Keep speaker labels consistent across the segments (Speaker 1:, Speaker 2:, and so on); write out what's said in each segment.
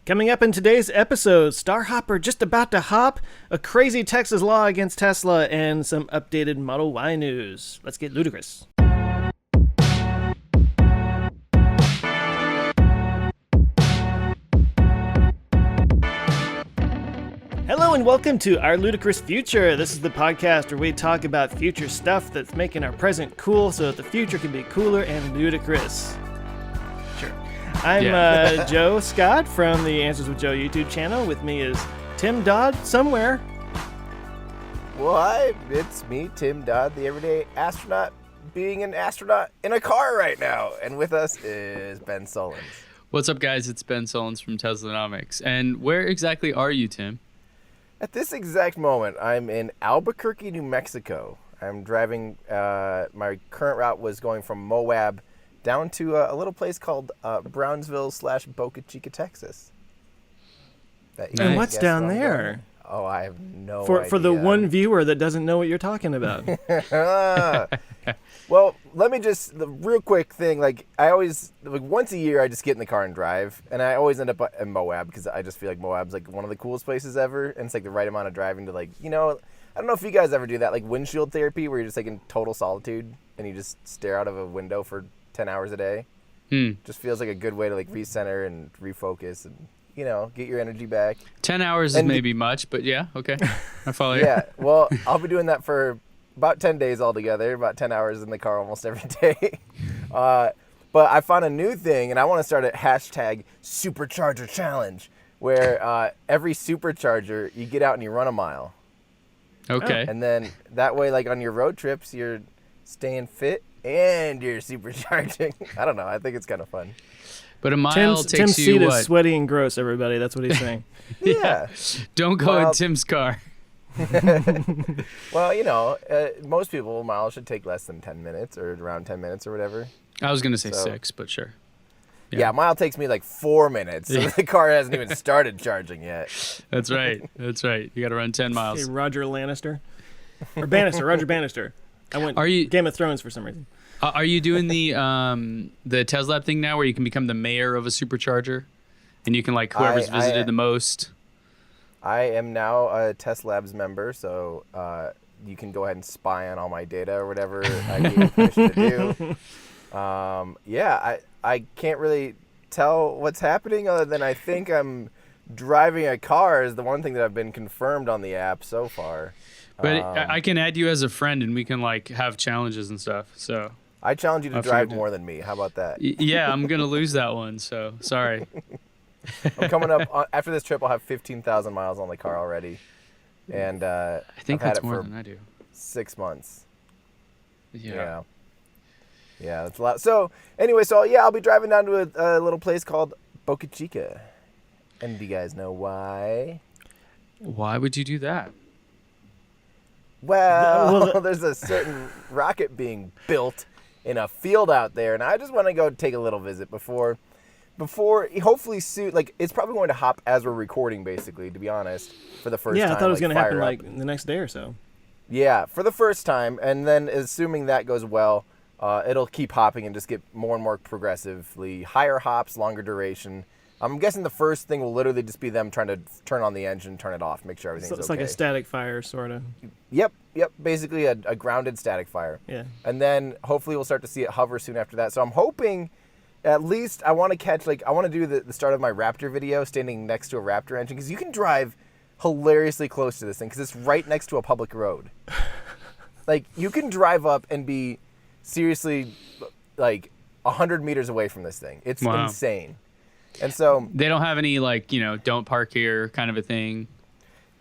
Speaker 1: Coming up in today's episode, Starhopper just about to hop, a crazy Texas law against Tesla, and some updated Model Y news. Let's get ludicrous. Hello and welcome to Our Ludicrous Future. This is the podcast where we talk about future stuff that's making our present cool so that the future can be cooler and ludicrous. Sure. I'm Joe Scott from the Answers with Joe YouTube channel. With me is Tim Dodd somewhere.
Speaker 2: Well, hi, it's me, Tim Dodd, the everyday astronaut, being an astronaut in a car right now. And with us is Ben Solons.
Speaker 3: What's up, guys? It's Ben Solons from Teslanomics. And where exactly are you, Tim?
Speaker 2: At this exact moment, I'm in Albuquerque, New Mexico. I'm driving, my current route was going from Moab down to a little place called Brownsville/Boca Chica, Texas.
Speaker 1: And what's down there?
Speaker 2: Oh, I have no
Speaker 1: idea. For the one viewer that doesn't know what you're talking about.
Speaker 2: Well, let me just, the real quick thing, I always, once a year, I just get in the car and drive, and I always end up in Moab, because I just feel like Moab's, one of the coolest places ever, and it's, the right amount of driving to, I don't know if you guys ever do that, windshield therapy, where you're just, in total solitude, and you just stare out of a window for 10 hours a day. Just feels like a good way to, recenter and refocus and, get your energy back.
Speaker 3: 10 hours is maybe much, but yeah, okay. I follow you.
Speaker 2: Yeah, well, I'll be doing that for about 10 days altogether, about 10 hours in the car almost every day. But I found a new thing, and I want to start a hashtag Supercharger Challenge, where every supercharger, you get out and you run a mile.
Speaker 3: Okay.
Speaker 2: And then that way, on your road trips, you're staying fit and you're supercharging. I don't know. I think it's kind of fun.
Speaker 3: But a mile takes
Speaker 1: Tim's
Speaker 3: you
Speaker 1: seat
Speaker 3: what?
Speaker 1: is sweaty and gross, everybody. That's what he's saying.
Speaker 2: Yeah.
Speaker 3: Don't go in Tim's car.
Speaker 2: Well, most people, a mile should take less than 10 minutes or around 10 minutes or whatever.
Speaker 3: I was going to say 6, but sure.
Speaker 2: Yeah, a mile takes me 4 minutes. So the car hasn't even started charging yet.
Speaker 3: That's right. You got to run 10 miles.
Speaker 1: Hey, Roger Lannister. Or Bannister. Roger Bannister. I went Game of Thrones for some reason.
Speaker 3: Are you doing the Tesla thing now where you can become the mayor of a supercharger? And you can, whoever's visited the most?
Speaker 2: I am now a Test Labs member, so you can go ahead and spy on all my data or whatever I gave you permission to do. I can't really tell what's happening other than I think I'm driving a car is the one thing that I've been confirmed on the app so far.
Speaker 3: But I can add you as a friend, and we can, have challenges and stuff, so...
Speaker 2: I challenge you to drive more than me. How about that?
Speaker 3: Yeah, I'm going to lose that one, so sorry.
Speaker 2: I'm coming up after this trip. I'll have 15,000 miles on the car already, and
Speaker 3: I think
Speaker 2: I've had
Speaker 3: that's
Speaker 2: it
Speaker 3: more
Speaker 2: for
Speaker 3: than I do.
Speaker 2: 6 months.
Speaker 3: Yeah,
Speaker 2: that's a lot. So anyway, I'll be driving down to a little place called Boca Chica, and do you guys know why?
Speaker 3: Why would you do that?
Speaker 2: Well, there's a certain rocket being built in a field out there, and I just want to go take a little visit before hopefully soon. It's probably going to hop as we're recording, basically, to be honest, for the first time.
Speaker 1: Yeah, I thought it was going to happen the next day or so.
Speaker 2: Yeah, for the first time, and then assuming that goes well, it'll keep hopping and just get more and more progressively higher hops, longer duration. I'm guessing the first thing will literally just be them trying to turn on the engine, turn it off, make sure everything's okay.
Speaker 1: It's like a static fire, sort of.
Speaker 2: Yep. Basically a grounded static fire.
Speaker 1: Yeah.
Speaker 2: And then hopefully we'll start to see it hover soon after that. So I'm hoping at least I want to catch, I want to do the start of my Raptor video standing next to a Raptor engine, because you can drive hilariously close to this thing because it's right next to a public road. You can drive up and be seriously 100 meters away from this thing. It's insane. And so
Speaker 3: they don't have any don't park here kind of a thing.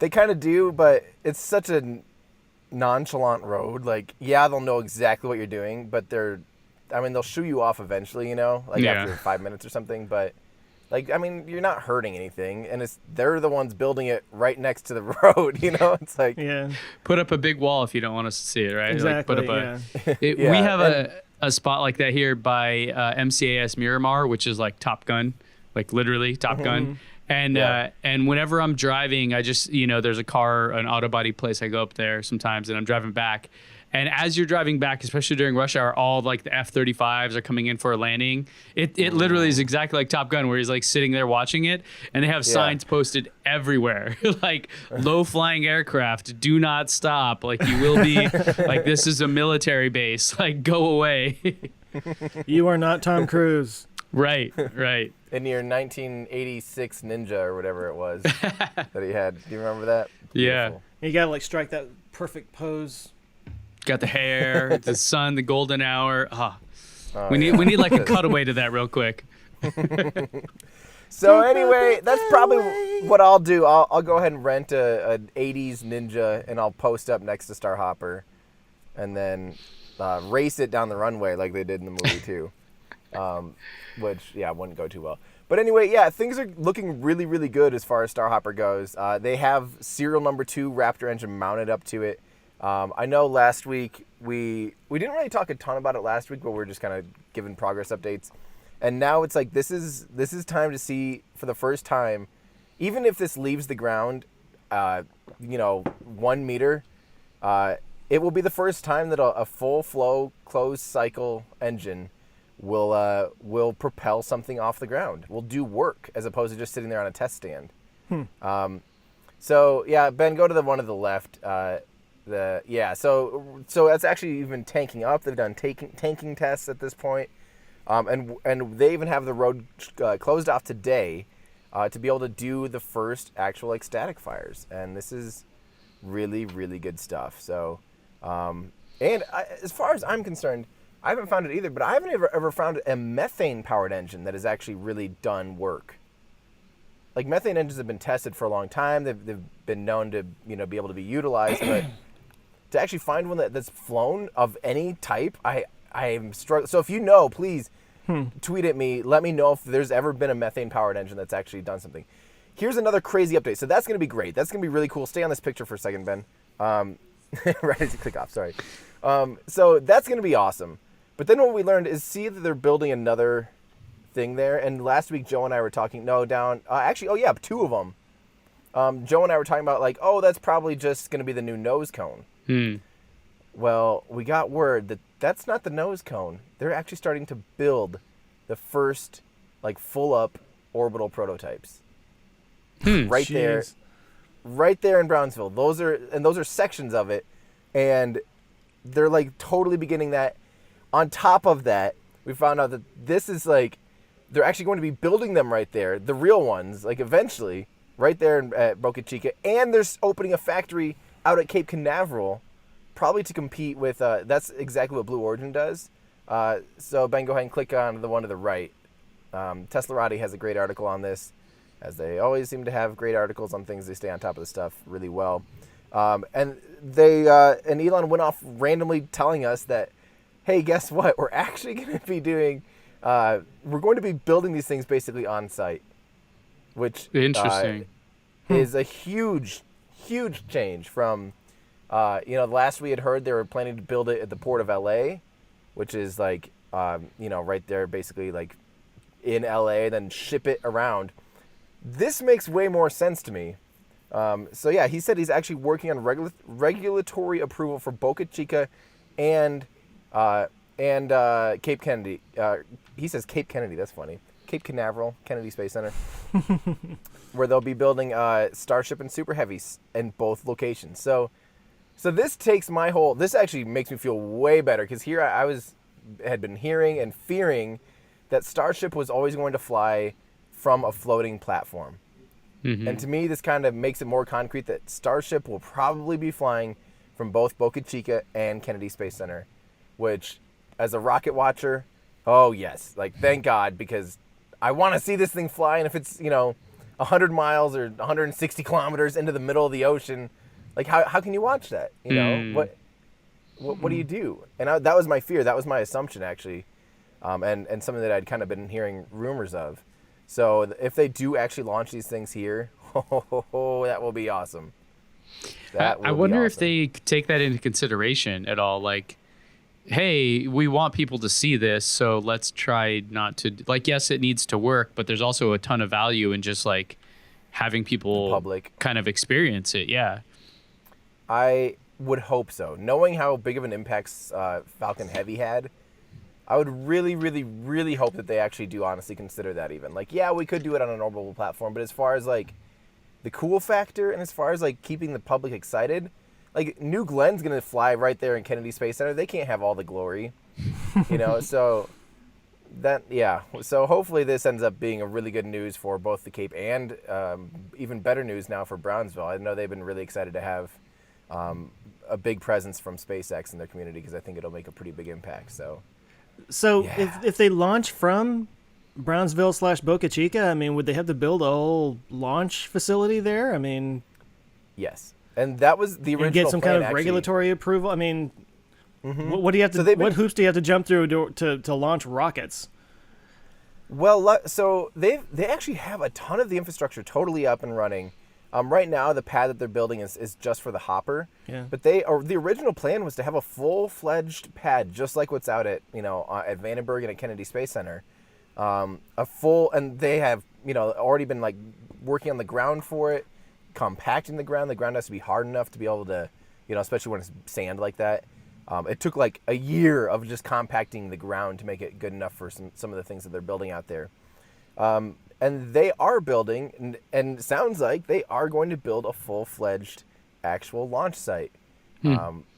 Speaker 2: They kind of do, but it's such a nonchalant road. They'll know exactly what you're doing, but they'll shoo you off eventually, after 5 minutes or something. But you're not hurting anything, and they're the ones building it right next to the road. It's
Speaker 3: put up a big wall if you don't want us to see it, right?
Speaker 1: Exactly.
Speaker 3: We have a spot like that here by MCAS Miramar, which is Top Gun. Literally Top Gun. And whenever I'm driving, I just, there's an auto body place. I go up there sometimes and I'm driving back And as you're driving back, especially during rush hour, all like the F-35s are coming in for a landing. It literally is exactly like Top Gun, where he's like sitting there watching it, and they have signs posted everywhere, like low flying aircraft, do not stop. Like you will be, like this is a military base, like go away.
Speaker 1: You are not Tom Cruise.
Speaker 3: Right.
Speaker 2: In your 1986 Ninja or whatever it was that he had. Do you remember that?
Speaker 3: Yeah.
Speaker 2: Beautiful.
Speaker 1: You gotta like strike that perfect pose.
Speaker 3: Got the hair, the sun, the golden hour. We need like a cutaway to that real quick.
Speaker 2: So anyway, that's probably what I'll do. I'll go ahead and rent an 80s Ninja, and I'll post up next to Starhopper, and then race it down the runway like they did in the movie too, which wouldn't go too well. But anyway, things are looking really, really good as far as Starhopper goes. They have serial number 2 Raptor engine mounted up to it. I know last week we didn't really talk a ton about it last week, but we're just kind of giving progress updates. And now it's like this is time to see for the first time, even if this leaves the ground, 1 meter, it will be the first time that a full flow closed cycle engine will propel something off the ground. Will do work as opposed to just sitting there on a test stand. So Ben, go to the one to the left. So that's actually even tanking up. They've done tanking tests at this point, and they even have the road closed off today to be able to do the first actual like static fires, and this is really, really good stuff. So, as far as I'm concerned, I haven't found it either, but I haven't ever found a methane powered engine that has actually really done work. Like methane engines have been tested for a long time. They've been known to be able to be utilized, but to actually find one that's flown of any type, I am struggling. So if you know, please tweet at me. Let me know if there's ever been a methane-powered engine that's actually done something. Here's another crazy update. So that's going to be great. That's going to be really cool. Stay on this picture for a second, Ben. Right as you click off, sorry. So that's going to be awesome. But then what we learned is that they're building another thing there. And last week, Joe and I were talking, 2 of them. Joe and I were talking about like, that's probably just going to be the new nose cone. Well, we got word that that's not the nose cone. They're actually starting to build the first like full up orbital prototypes. Right there in Brownsville. Those are sections of it, and they're like totally beginning that. On top of that, we found out that this is like they're actually going to be building them right there, the real ones, like eventually right there at Boca Chica, and they're opening a factory out at Cape Canaveral, probably to compete with, that's exactly what Blue Origin does. So Ben, go ahead and click on the one to the right. Teslarati has a great article on this, as they always seem to have great articles on things. They stay on top of the stuff really well. And Elon went off randomly telling us that, hey, guess what? We're actually going to be doing, we're going to be building these things basically on site, which
Speaker 3: interesting
Speaker 2: is a huge change from, last we had heard they were planning to build it at the port of LA, which is like, right there, basically like in LA, then ship it around. This makes way more sense to me. He said he's actually working on regulatory approval for Boca Chica and Cape Kennedy. He says Cape Kennedy. That's funny. Cape Canaveral, Kennedy Space Center, where they'll be building Starship and Super Heavies in both locations. So this takes this actually makes me feel way better, because here I had been hearing and fearing that Starship was always going to fly from a floating platform. Mm-hmm. And to me, this kind of makes it more concrete that Starship will probably be flying from both Boca Chica and Kennedy Space Center, which, as a rocket watcher, oh yes, like thank God, because I want to see this thing fly. And if it's 100 miles or 160 kilometers into the middle of the ocean, like how can you watch that? What do you do? And that was my fear. That was my assumption, actually, and something that I'd kind of been hearing rumors of. So if they do actually launch these things here, that will be awesome.
Speaker 3: I wonder if they take that into consideration at all. Like, hey, we want people to see this, so let's try not to. Like, yes, it needs to work, but there's also a ton of value in just like having people
Speaker 2: public
Speaker 3: kind of experience it. Yeah.
Speaker 2: would hope so. Knowing how big of an impact Falcon Heavy had, I would really, really, really hope that they actually do honestly consider that even. Like, yeah, we could do it on an orbital platform, but as far as, like, the cool factor and as far as, like, keeping the public excited, like, New Glenn's going to fly right there in Kennedy Space Center. They can't have all the glory, you know? So, So hopefully this ends up being a really good news for both the Cape and even better news now for Brownsville. I know they've been really excited to have a big presence from SpaceX in their community because I think it'll make a pretty big impact.
Speaker 1: So
Speaker 2: Yeah.
Speaker 1: if they launch from Brownsville / Boca Chica, I mean, would they have to build a whole launch facility there? I mean,
Speaker 2: Yes. And that was the original
Speaker 1: and get some
Speaker 2: plan,
Speaker 1: kind of
Speaker 2: actually.
Speaker 1: regulatory approval. I mean, what do you have to?
Speaker 2: So
Speaker 1: what hoops do you have to jump through to launch rockets?
Speaker 2: Well, so they actually have a ton of the infrastructure totally up and running. Right now, the pad that they're building is just for the hopper.
Speaker 1: Yeah.
Speaker 2: But the original plan was to have a full-fledged pad, just like what's out at at Vandenberg and at Kennedy Space Center. And they have already been like working on the ground for it, compacting the ground. The ground has to be hard enough to be able to, especially when it's sand like that. It took like a year of just compacting the ground to make it good enough for some of the things that they're building out there. And they are building, and it sounds like they are going to build a full-fledged actual launch site,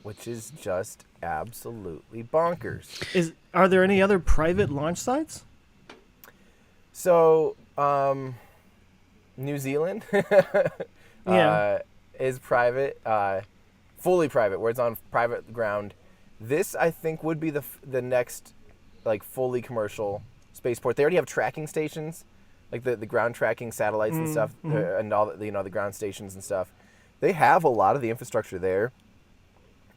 Speaker 2: which is just absolutely bonkers.
Speaker 1: Are there any other private launch sites?
Speaker 2: So, New Zealand is private, fully private, where it's on private ground. This, I think, would be the next, like, fully commercial spaceport. They already have tracking stations, like the ground tracking satellites and stuff, and all the ground stations and stuff. They have a lot of the infrastructure there,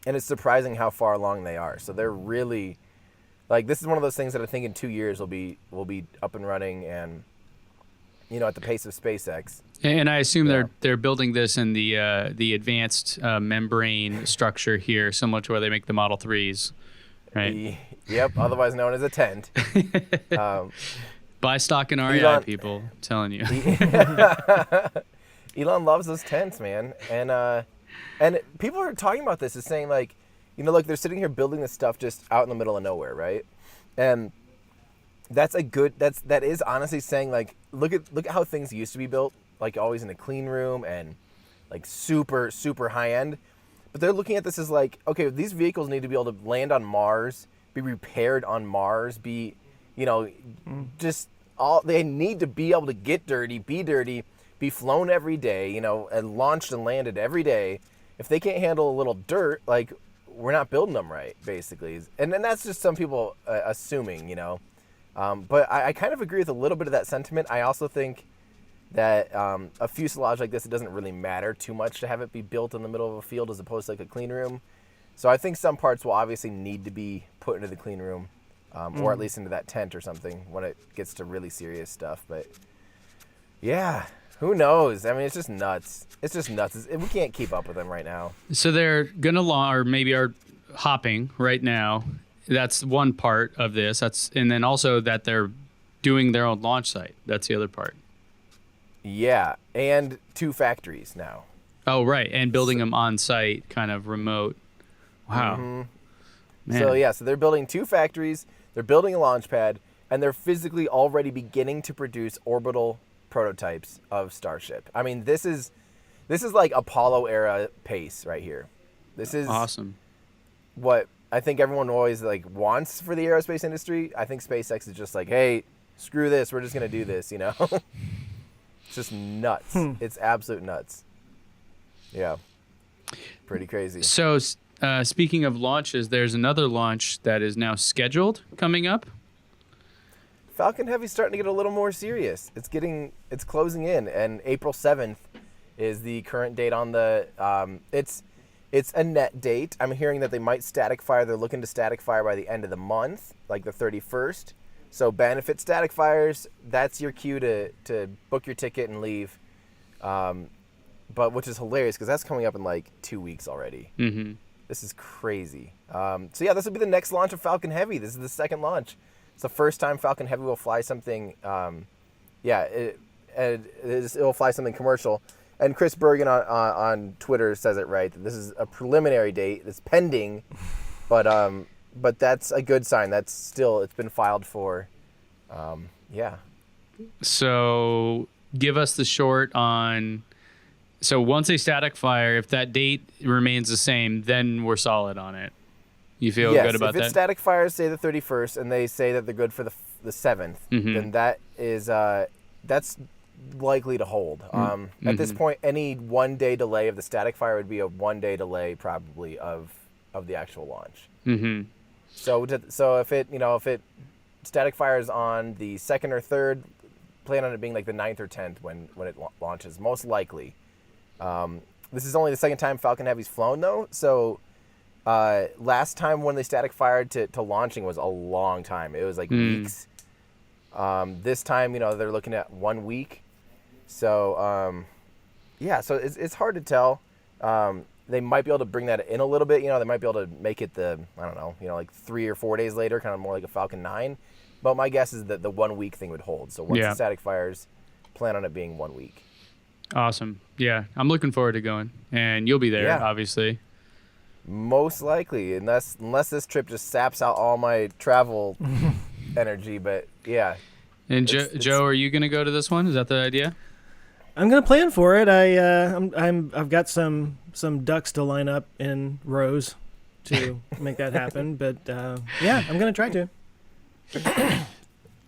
Speaker 2: and it's surprising how far along they are. So they're really, like, this is one of those things that I think in 2 years will be up and running, and at the pace of SpaceX.
Speaker 3: And I assume they're building this in the advanced membrane structure here, similar to where they make the Model 3s, right?
Speaker 2: Yep, otherwise known as a tent.
Speaker 3: Buy stock in REI,
Speaker 2: Elon,
Speaker 3: people. I'm telling you.
Speaker 2: Elon loves those tents, man. And people are talking about this as saying, like, they're sitting here building this stuff just out in the middle of nowhere, right? And that is honestly saying, like, look at how things used to be built, like always in a clean room and like super, super high end. But they're looking at this as like, okay, these vehicles need to be able to land on Mars, be repaired on Mars, be they need to be able to get dirty, be flown every day, and launched and landed every day. If they can't handle a little dirt, like, we're not building them right, basically. And that's just some people assuming, But I kind of agree with a little bit of that sentiment. I also think that a fuselage like this, it doesn't really matter too much to have it be built in the middle of a field as opposed to like a clean room. So I think some parts will obviously need to be put into the clean room, or at least into that tent or something when it gets to really serious stuff. But yeah, who knows? I mean, it's just nuts. We can't keep up with them right now.
Speaker 3: So they're gonna or maybe are hopping right now. That's one part of this. And then also that they're doing their own launch site. That's the other part.
Speaker 2: Yeah, and 2 factories now.
Speaker 3: Oh, right, and building them on site, kind of remote. Wow. Man.
Speaker 2: So they're building 2 factories. They're building a launch pad, and they're physically already beginning to produce orbital prototypes of Starship. I mean, this is like Apollo era pace right here. This is
Speaker 3: awesome.
Speaker 2: What I think everyone always like wants for the aerospace industry. I think SpaceX is just like, hey, screw this, we're just gonna do this, It's just nuts. It's absolute nuts. Yeah, pretty crazy.
Speaker 3: So speaking of launches, there's another launch that is now scheduled coming up.
Speaker 2: Falcon Heavy's starting to get a little more serious. It's closing in, and April 7th is the current date on the. It's a net date. I'm hearing that they might static fire. They're looking to static fire by the end of the month, like the 31st. So benefit static fires, that's your cue to book your ticket and leave. But which is hilarious because that's coming up in like 2 weeks already.
Speaker 3: Mm-hmm.
Speaker 2: This is crazy. So yeah, this will be the next launch of Falcon Heavy. This is the second launch. It's the first time Falcon Heavy will fly something. It will fly something commercial. And Chris Bergen on Twitter says it right. That this is a preliminary date. It's pending, but that's a good sign. That's still, it's been filed for. Yeah.
Speaker 3: So give us the short on. So once a static fire, if that date remains the same, then we're solid on it. You feel good about that?
Speaker 2: If it's static fires, say the 31st, and they say that they're good for the 7th, then that is that's likely to hold. At this point, any 1 day delay of the static fire would be a 1 day delay probably of the actual launch. So if it static fires on the 2nd or 3rd, plan on it being like the 9th or 10th when it launches, most likely. This is only the second time Falcon Heavy's flown though, so last time when they static fired to launching was a long time. It was like weeks. This time, they're looking at 1 week. So, so it's hard to tell. They might be able to bring that in a little bit. They might be able to make it like 3 or 4 days later, kind of more like a Falcon 9. But my guess is that the 1 week thing would hold. So once the static fires, plan on it being 1 week.
Speaker 3: Awesome. Yeah, I'm looking forward to going. And you'll be there, obviously.
Speaker 2: Most likely, unless this trip just saps out all my travel energy. But yeah.
Speaker 3: And Joe, are you going to go to this one? Is that the idea?
Speaker 1: I'm gonna plan for it. I've got some ducks to line up in rows to make that happen. But I'm gonna try to.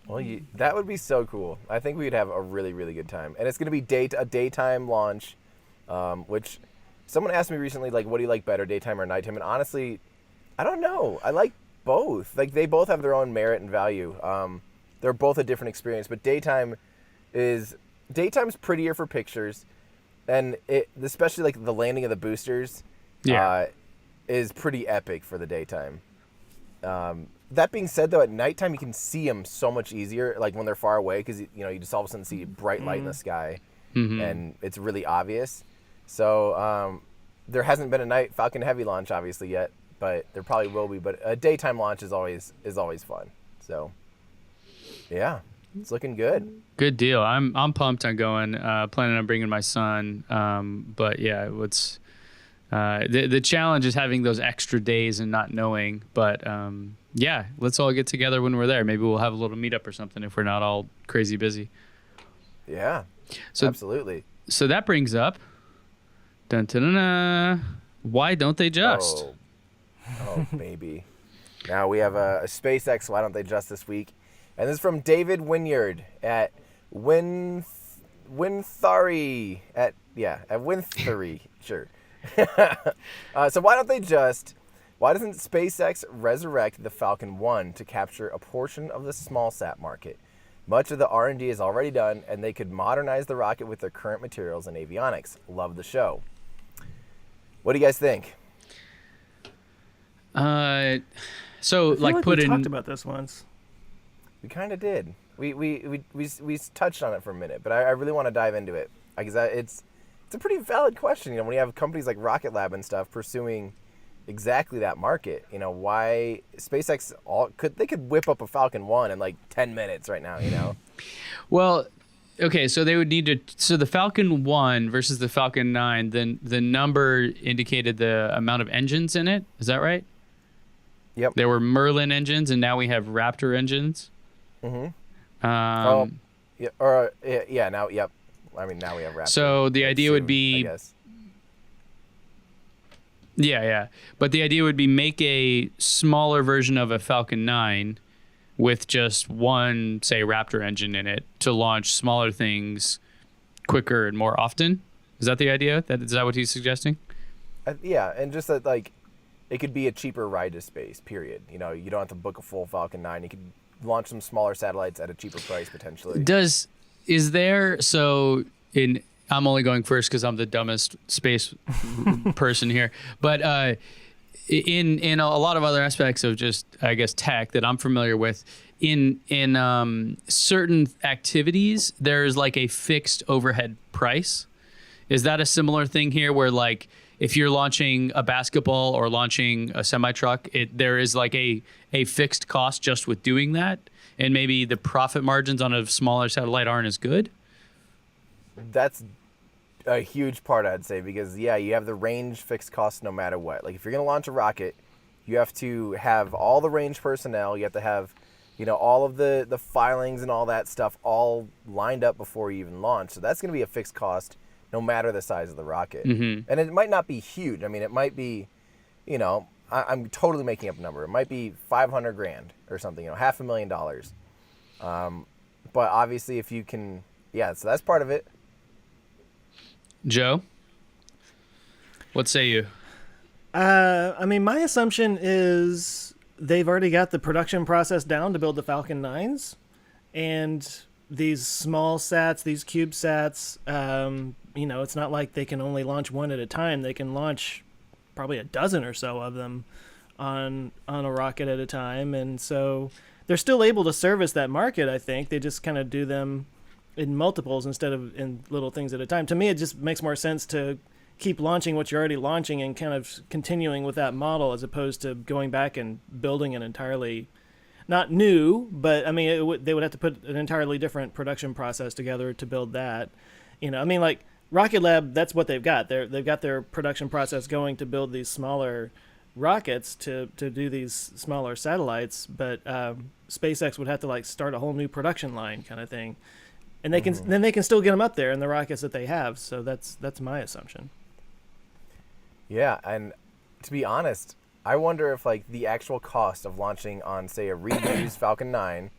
Speaker 2: Well, that would be so cool. I think we'd have a really, really good time. And it's gonna be a daytime launch, which someone asked me recently, like, what do you like better, daytime or nighttime? And honestly, I don't know. I like both. Like, they both have their own merit and value. They're both a different experience, but daytime's prettier for pictures, and especially like the landing of the boosters is pretty epic for the daytime. That being said, though, at nighttime you can see them so much easier, like when they're far away, because you just all of a sudden see bright light in the sky, and it's really obvious. So there hasn't been a night Falcon Heavy launch obviously yet, but there probably will be. But a daytime launch is always fun. So yeah. It's looking good.
Speaker 3: Good deal. I'm pumped on going. Planning on bringing my son. But yeah, the challenge is having those extra days and not knowing. But let's all get together when we're there. Maybe we'll have a little meetup or something if we're not all crazy busy.
Speaker 2: Yeah.
Speaker 3: So
Speaker 2: absolutely.
Speaker 3: So that brings up. Dun, dun, dun, dun, why don't they just?
Speaker 2: Oh baby. Now we have a SpaceX. Why don't they just this week? And this is from David Wynyard at Winthari at Winthari, sure. So why doesn't SpaceX resurrect the Falcon 1 to capture a portion of the small sat market? Much of the R&D is already done, and they could modernize the rocket with their current materials and avionics. Love the show. What do you guys think?
Speaker 1: We talked about this once.
Speaker 2: We kind of did. We touched on it for a minute, but I really want to dive into it because it's a pretty valid question. When you have companies like Rocket Lab and stuff pursuing exactly that market, why SpaceX could whip up a Falcon 1 in like 10 minutes right now,
Speaker 3: Well, okay, so they would need to. So the Falcon 1 versus the Falcon 9, then the number indicated the amount of engines in it. Is that right?
Speaker 2: Yep.
Speaker 3: There were Merlin engines, and now we have Raptor engines.
Speaker 2: Mm-hmm.
Speaker 3: Now,
Speaker 2: yep. I mean, now we have Raptor.
Speaker 3: So the idea would be,
Speaker 2: I guess.
Speaker 3: Yeah. But the idea would be make a smaller version of a Falcon 9 with just one, say, Raptor engine in it to launch smaller things quicker and more often. Is that the idea? Is that what he's suggesting?
Speaker 2: Yeah, and just that, like, it could be a cheaper ride to space, period. You don't have to book a full Falcon 9. You could launch some smaller satellites at a cheaper price, potentially.
Speaker 3: I'm only going first because I'm the dumbest space person here. But in a lot of other aspects of just, I guess, tech that I'm familiar with, in certain activities, there's like a fixed overhead price. Is that a similar thing here where, like, if you're launching a basketball or launching a semi-truck, there is like a fixed cost just with doing that, and maybe the profit margins on a smaller satellite aren't as good?
Speaker 2: That's a huge part, I'd say, because you have the range fixed cost no matter what. Like if you're gonna launch a rocket, you have to have all the range personnel. You have to have, all of the filings and all that stuff all lined up before you even launch. So that's gonna be a fixed cost no matter the size of the rocket.
Speaker 3: Mm-hmm.
Speaker 2: And it might not be huge. I mean, it might be, I'm totally making up a number. It might be $500,000 or something, $500,000. But obviously, if you can, so that's part of it.
Speaker 3: Joe, what say you?
Speaker 1: I mean, my assumption is they've already got the production process down to build the Falcon 9s, and these small sats, these CubeSats, it's not like they can only launch one at a time. They can launch probably a dozen or so of them on a rocket at a time, and so they're still able to service that market. I think they just kind of do them in multiples instead of in little things at a time. To me, it just makes more sense to keep launching what you're already launching and kind of continuing with that model as opposed to going back and building an entirely, not new, but I mean, they would have to put an entirely different production process together to build that. I mean, like Rocket Lab, that's what they've got. They've got their production process going to build these smaller rockets to do these smaller satellites, but SpaceX would have to like start a whole new production line kind of thing. And they can then they can still get them up there in the rockets that they have. So that's my assumption.
Speaker 2: Yeah, and to be honest, I wonder if like the actual cost of launching on, say, a reused Falcon 9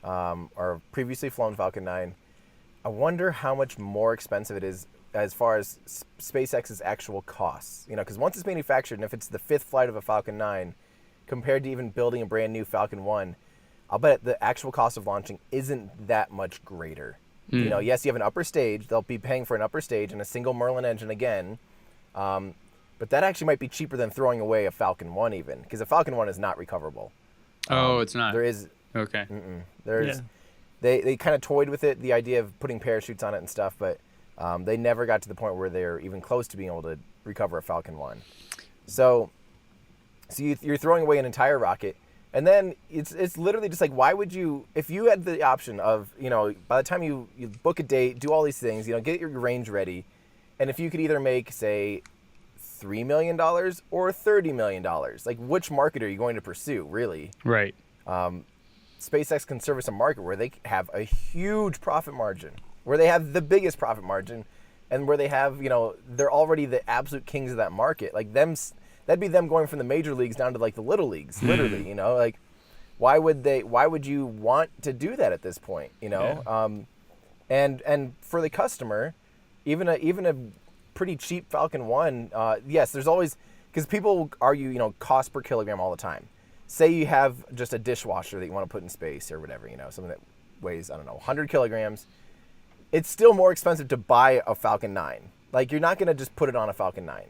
Speaker 2: or previously flown Falcon 9, I wonder how much more expensive it is as far as SpaceX's actual costs. Because once it's manufactured, and if it's the 5th flight of a Falcon 9, compared to even building a brand new Falcon 1, I'll bet the actual cost of launching isn't that much greater. Yes, you have an upper stage. They'll be paying for an upper stage and a single Merlin engine again. But that actually might be cheaper than throwing away a Falcon 1 even, because a Falcon 1 is not recoverable.
Speaker 3: Oh, it's not.
Speaker 2: There is.
Speaker 3: Okay.
Speaker 2: There's. Yeah. They kind of toyed with it, the idea of putting parachutes on it and stuff, but they never got to the point where they're even close to being able to recover a Falcon 1. So you're throwing away an entire rocket. And then it's literally just like, why would you, if you had the option of, by the time you book a date, do all these things, get your range ready, and if you could either make, say, $3 million or $30 million, like which market are you going to pursue, really?
Speaker 3: Right.
Speaker 2: SpaceX can service a market where they have a huge profit margin, where they have the biggest profit margin, and where they have, they're already the absolute kings of that market. Like that'd be them going from the major leagues down to like the little leagues, literally. Like why would you want to do that at this point?
Speaker 3: Yeah.
Speaker 2: And for the customer, even a pretty cheap Falcon 1, yes, there's always, because people argue, cost per kilogram all the time. Say you have just a dishwasher that you want to put in space or whatever, something that weighs, 100 kilograms. It's still more expensive to buy a Falcon 9. Like, you're not going to just put it on a Falcon 9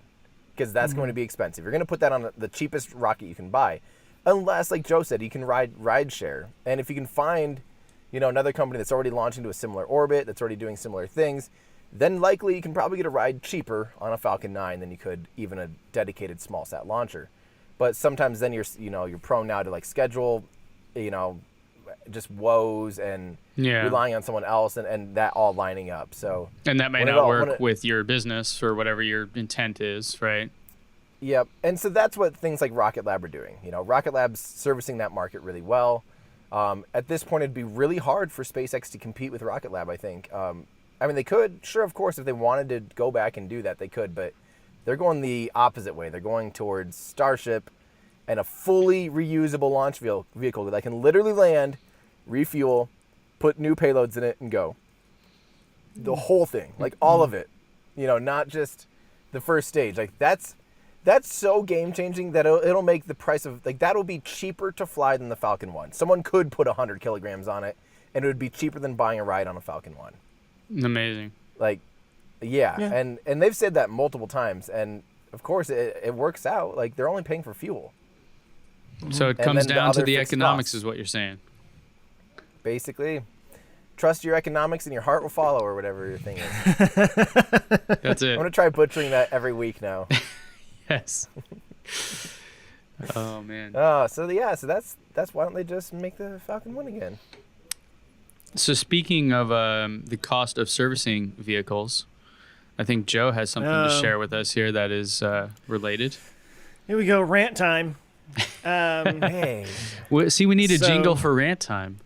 Speaker 2: because that's going to be expensive. You're going to put that on the cheapest rocket you can buy. Unless, like Joe said, you can ride share. And if you can find, another company that's already launching to a similar orbit, that's already doing similar things, then likely you can probably get a ride cheaper on a Falcon 9 than you could even a dedicated small sat launcher. But sometimes then you're prone now to like schedule, just woes and relying on someone else and that all lining up. So
Speaker 3: and that may not work with your business or whatever your intent is, right?
Speaker 2: Yep. And so that's what things like Rocket Lab are doing. Rocket Lab's servicing that market really well. At this point, it'd be really hard for SpaceX to compete with Rocket Lab, I think. I mean, they could, sure, of course, if they wanted to go back and do that, they could, but they're going the opposite way. They're going towards Starship and a fully reusable launch vehicle that can literally land, refuel, put new payloads in it, and go. The whole thing, like all of it, not just the first stage. Like that's so game-changing that it'll make the price of, like, that'll be cheaper to fly than the Falcon 1. Someone could put 100 kilograms on it, and it would be cheaper than buying a ride on a Falcon 1.
Speaker 3: Amazing.
Speaker 2: Like, yeah. And they've said that multiple times, and of course it works out. Like, they're only paying for fuel.
Speaker 3: So it comes down to the economics is what you're saying.
Speaker 2: Basically, trust your economics and your heart will follow, or whatever your thing is.
Speaker 3: That's it.
Speaker 2: I'm going to try butchering that every week now.
Speaker 3: Yes. Oh, man.
Speaker 2: So that's why don't they just make the Falcon 1 again?
Speaker 3: So speaking of the cost of servicing vehicles, I think Joe has something to share with us here that is related.
Speaker 1: Here we go, rant time.
Speaker 2: Hey,
Speaker 3: See, we need a jingle for rant time.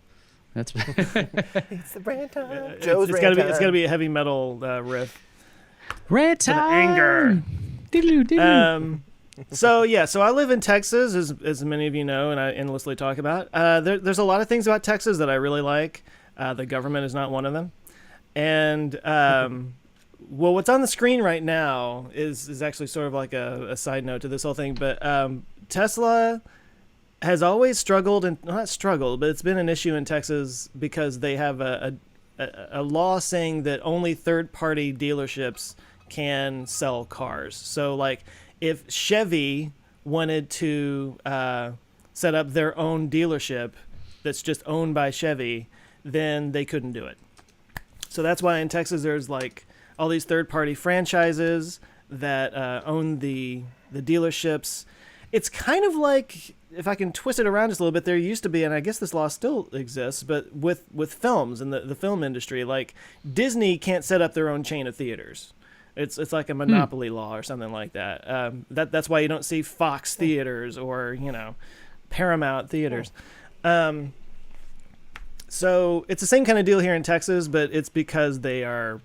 Speaker 3: That's
Speaker 2: it's the rant time. Joe's
Speaker 1: it's
Speaker 2: rant time.
Speaker 1: It's gotta be a heavy metal riff.
Speaker 3: rant
Speaker 1: For the
Speaker 3: time.
Speaker 1: anger.
Speaker 3: Diddle-oo-diddle.
Speaker 1: So I live in Texas, as many of you know, and I endlessly talk about. There's a lot of things about Texas that I really like. The government is not one of them. And well, what's on the screen right now is actually sort of like a side note to this whole thing. But Tesla has always struggled, and not struggled, but it's been an issue in Texas because they have a law saying that only third-party dealerships can sell cars. So like if Chevy wanted to set up their own dealership that's just owned by Chevy, then they couldn't do it. So that's why in Texas there's like all these third-party franchises that own the dealerships. It's kind of like, if I can twist it around just a little bit, there used to be, and I guess this law still exists, but with films and the film industry, like Disney can't set up their own chain of theaters. It's like a monopoly law or something like that. That's why you don't see Fox theaters or Paramount theaters. So it's the same kind of deal here in Texas, but it's because they are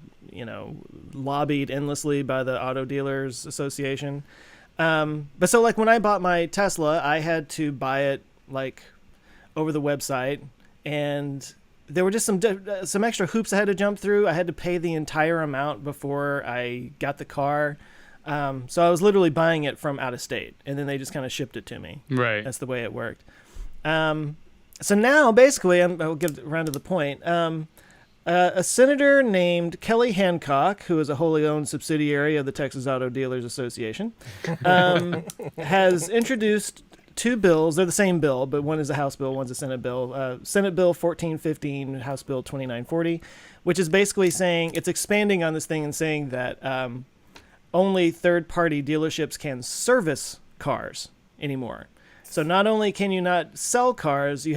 Speaker 1: lobbied endlessly by the Auto Dealers Association. But so like when I bought my Tesla, I had to buy it like over the website, and there were just some extra hoops I had to jump through. I had to pay the entire amount before I got the car. So I was literally buying it from out of state, and then they just kind of shipped it to me.
Speaker 3: Right.
Speaker 1: That's the way it worked. So now basically, I'll get around to the point. A senator named Kelly Hancock, who is a wholly owned subsidiary of the Texas Auto Dealers Association, has introduced two bills. They're the same bill, but one is a House bill, one's a Senate bill. Senate Bill 1415, House Bill 2940, which is basically saying, it's expanding on this thing and saying that only third-party dealerships can service cars anymore. So not only can you not sell cars, you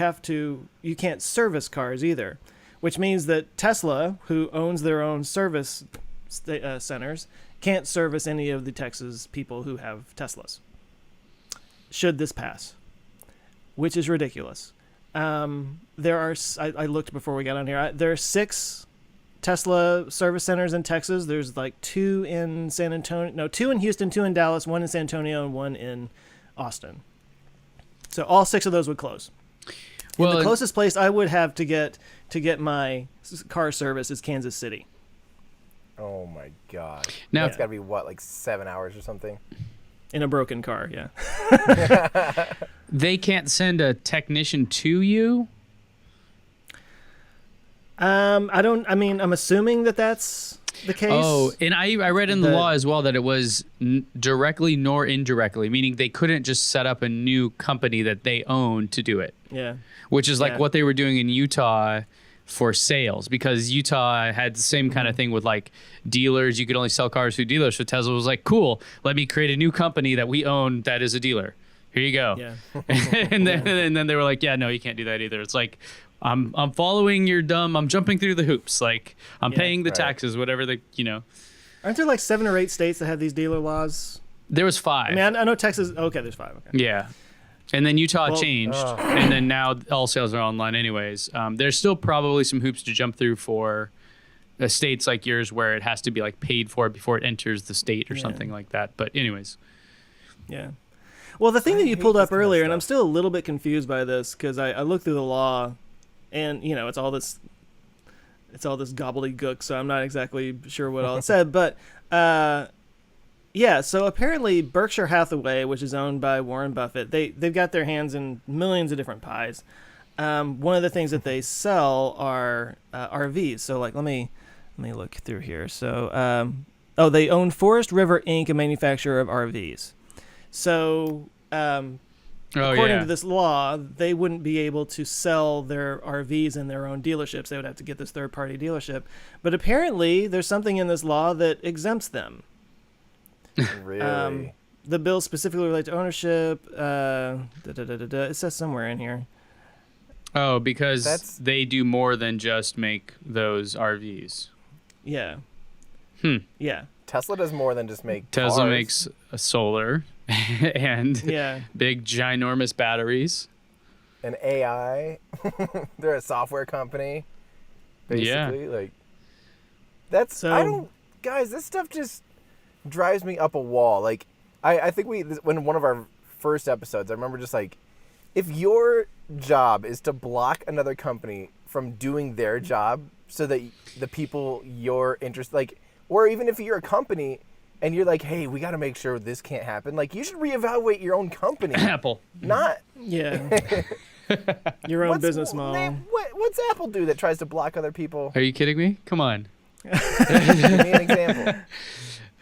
Speaker 1: can't service cars either. Which means that Tesla, who owns their own service centers, can't service any of the Texas people who have Teslas, should this pass, which is ridiculous. There are, I looked before we got on here, there are 6 Tesla service centers in Texas. There's like 2 in San Antonio, no, 2 in Houston, 2 in Dallas, 1 in San Antonio, and 1 in Austin. So all 6 of those would close. Well, and the closest place I would have to get my car service is Kansas City.
Speaker 2: Oh my God!
Speaker 3: Now
Speaker 2: that's got to be what, like 7 hours or something?
Speaker 1: In a broken car, yeah.
Speaker 3: They can't send a technician to you?
Speaker 1: I'm assuming that's the case.
Speaker 3: Oh, and I read in the law as well that it was directly nor indirectly, meaning they couldn't just set up a new company that they own to do it.
Speaker 1: Yeah.
Speaker 3: Which is like what they were doing in Utah for sales, because Utah had the same kind of thing with like dealers. You could only sell cars through dealers. So Tesla was like, cool, let me create a new company that we own that is a dealer. Here you go. Yeah. and then they were like, yeah, no, you can't do that either. It's like, I'm following your I'm jumping through the hoops. Like I'm paying the taxes, whatever
Speaker 1: Aren't there like 7 or 8 states that have these dealer laws?
Speaker 3: There was 5.
Speaker 1: I mean, I know Texas. Okay, there's 5. Okay.
Speaker 3: Yeah. And then Utah changed, and then now all sales are online anyways. There's still probably some hoops to jump through for states like yours where it has to be like paid for before it enters the state or something like that. But anyways.
Speaker 1: Yeah. Well, the thing that you pulled up earlier, and I'm still a little bit confused by this because I looked through the law, and it's all this gobbledygook, so I'm not exactly sure what all it said, but yeah, so apparently Berkshire Hathaway, which is owned by Warren Buffett, they've got their hands in millions of different pies. One of the things that they sell are RVs. So like, let me look through here. So they own Forest River Inc., a manufacturer of RVs. So according to this law, they wouldn't be able to sell their RVs in their own dealerships. They would have to get this third-party dealership. But apparently, there's something in this law that exempts them.
Speaker 2: Really?
Speaker 1: The bill specifically relates to ownership. It says somewhere in here.
Speaker 3: Oh, because they do more than just make those RVs.
Speaker 1: Yeah.
Speaker 3: Hmm.
Speaker 1: Yeah.
Speaker 2: Tesla does more than just make
Speaker 3: Tesla
Speaker 2: cars.
Speaker 3: makes a solar and big ginormous batteries.
Speaker 2: And AI. They're a software company. Basically, like that's guys, this stuff just drives me up a wall. Like I think when one of our first episodes, I remember just like, if your job is to block another company from doing their job so that the people you're interested, like, or even if you're a company and you're like, hey, we got to make sure this can't happen, like, you should reevaluate your own company.
Speaker 3: Apple.
Speaker 2: Not
Speaker 1: your own business model.
Speaker 2: What's Apple do that tries to block other people?
Speaker 3: Are you kidding me? Come on.
Speaker 2: Give me an example.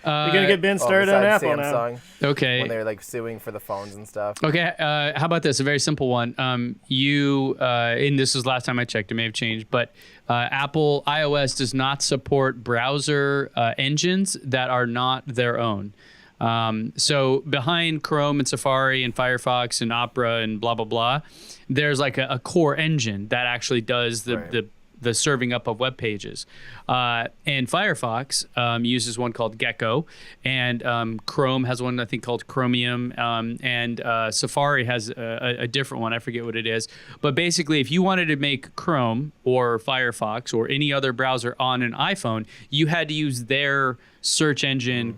Speaker 1: You're gonna get Ben started on Apple
Speaker 2: Samsung,
Speaker 1: now.
Speaker 3: Okay.
Speaker 2: When they're like suing for the phones and stuff.
Speaker 3: Okay. How about this? A very simple one. And this was last time I checked. It may have changed, but Apple iOS does not support browser engines that are not their own. So behind Chrome and Safari and Firefox and Opera and blah blah blah, there's like a core engine that actually does the serving up of web pages. And Firefox uses one called Gecko, and Chrome has one I think called Chromium, and Safari has a different one. I forget what it is. But basically, if you wanted to make Chrome or Firefox or any other browser on an iPhone, you had to use their search engine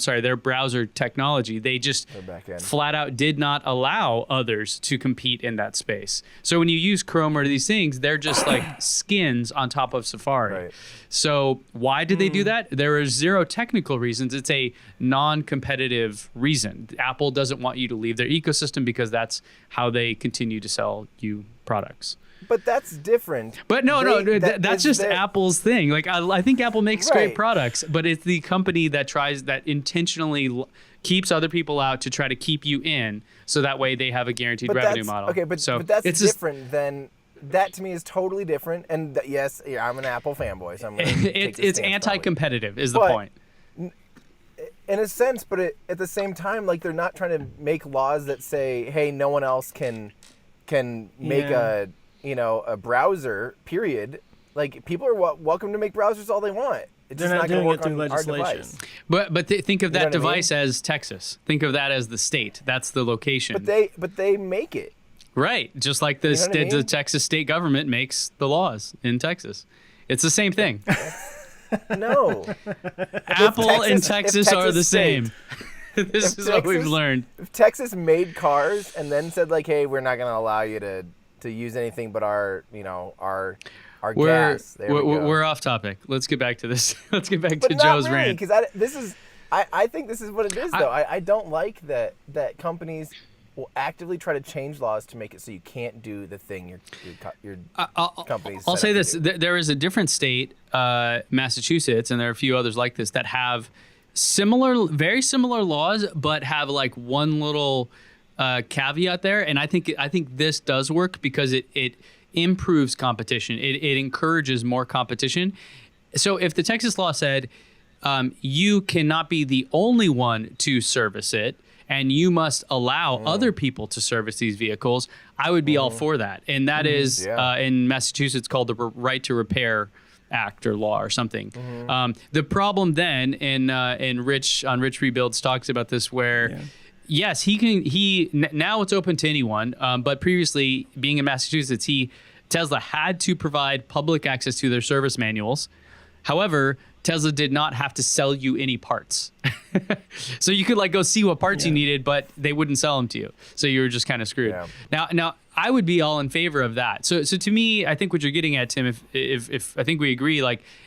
Speaker 3: their browser technology. They just flat out did not allow others to compete in that space. So when you use Chrome or these things, they're just like skins on top of Safari.
Speaker 2: Right.
Speaker 3: So why did they do that? There are zero technical reasons. It's a non-competitive reason. Apple doesn't want you to leave their ecosystem because that's how they continue to sell you products.
Speaker 2: But that's different.
Speaker 3: But that's just Apple's thing. Like I think Apple makes great products, but it's the company that intentionally keeps other people out to try to keep you in, so that way they have a guaranteed revenue model.
Speaker 2: Okay, but that's different than that. To me, is totally different. And yes, I'm an Apple fanboy, so I'm gonna
Speaker 3: it's anti-competitive is the point.
Speaker 2: In a sense, but at the same time, like, they're not trying to make laws that say, hey, no one else can make a browser, period. Like, people are welcome to make browsers all they want. It's
Speaker 1: They're
Speaker 2: just
Speaker 1: not
Speaker 2: going to
Speaker 1: doing
Speaker 2: work
Speaker 1: it through
Speaker 2: on
Speaker 1: legislation.
Speaker 2: our device.
Speaker 3: But think of that device
Speaker 2: I mean?
Speaker 3: as Texas. Think of that as the state. That's the location.
Speaker 2: But they make it.
Speaker 3: Right. Just like the Texas state government makes the laws in Texas. It's the same thing.
Speaker 2: No.
Speaker 3: Apple and Texas are the same. This is what we've learned.
Speaker 2: If Texas made cars and then said, like, hey, we're not going to allow you to use anything but our gas.
Speaker 3: We're off topic. Let's get back to this. Let's get back to
Speaker 2: not
Speaker 3: Joe's
Speaker 2: really,
Speaker 3: rant.
Speaker 2: Because I think this is what it is, though. I don't like that companies will actively try to change laws to make it so you can't do the thing your company's
Speaker 3: I'll say this.
Speaker 2: set up to do.
Speaker 3: There is a different state, Massachusetts, and there are a few others like this that have very similar laws, but have like one little caveat there. And I think this does work because it improves competition. It encourages more competition. So if the Texas law said you cannot be the only one to service it, and you must allow other people to service these vehicles, I would be all for that. And that is in Massachusetts called the Right to Repair Act or law or something. The problem then, and Rich Rebuilds talks about this, where yes, now it's open to anyone, but previously, being in Massachusetts, Tesla had to provide public access to their service manuals. However, Tesla did not have to sell you any parts. So you could go see what parts you needed, but they wouldn't sell them to you. So you were just kind of screwed. Yeah. Now I would be all in favor of that. So to me, I think what you're getting at, Tim, if I think we agree,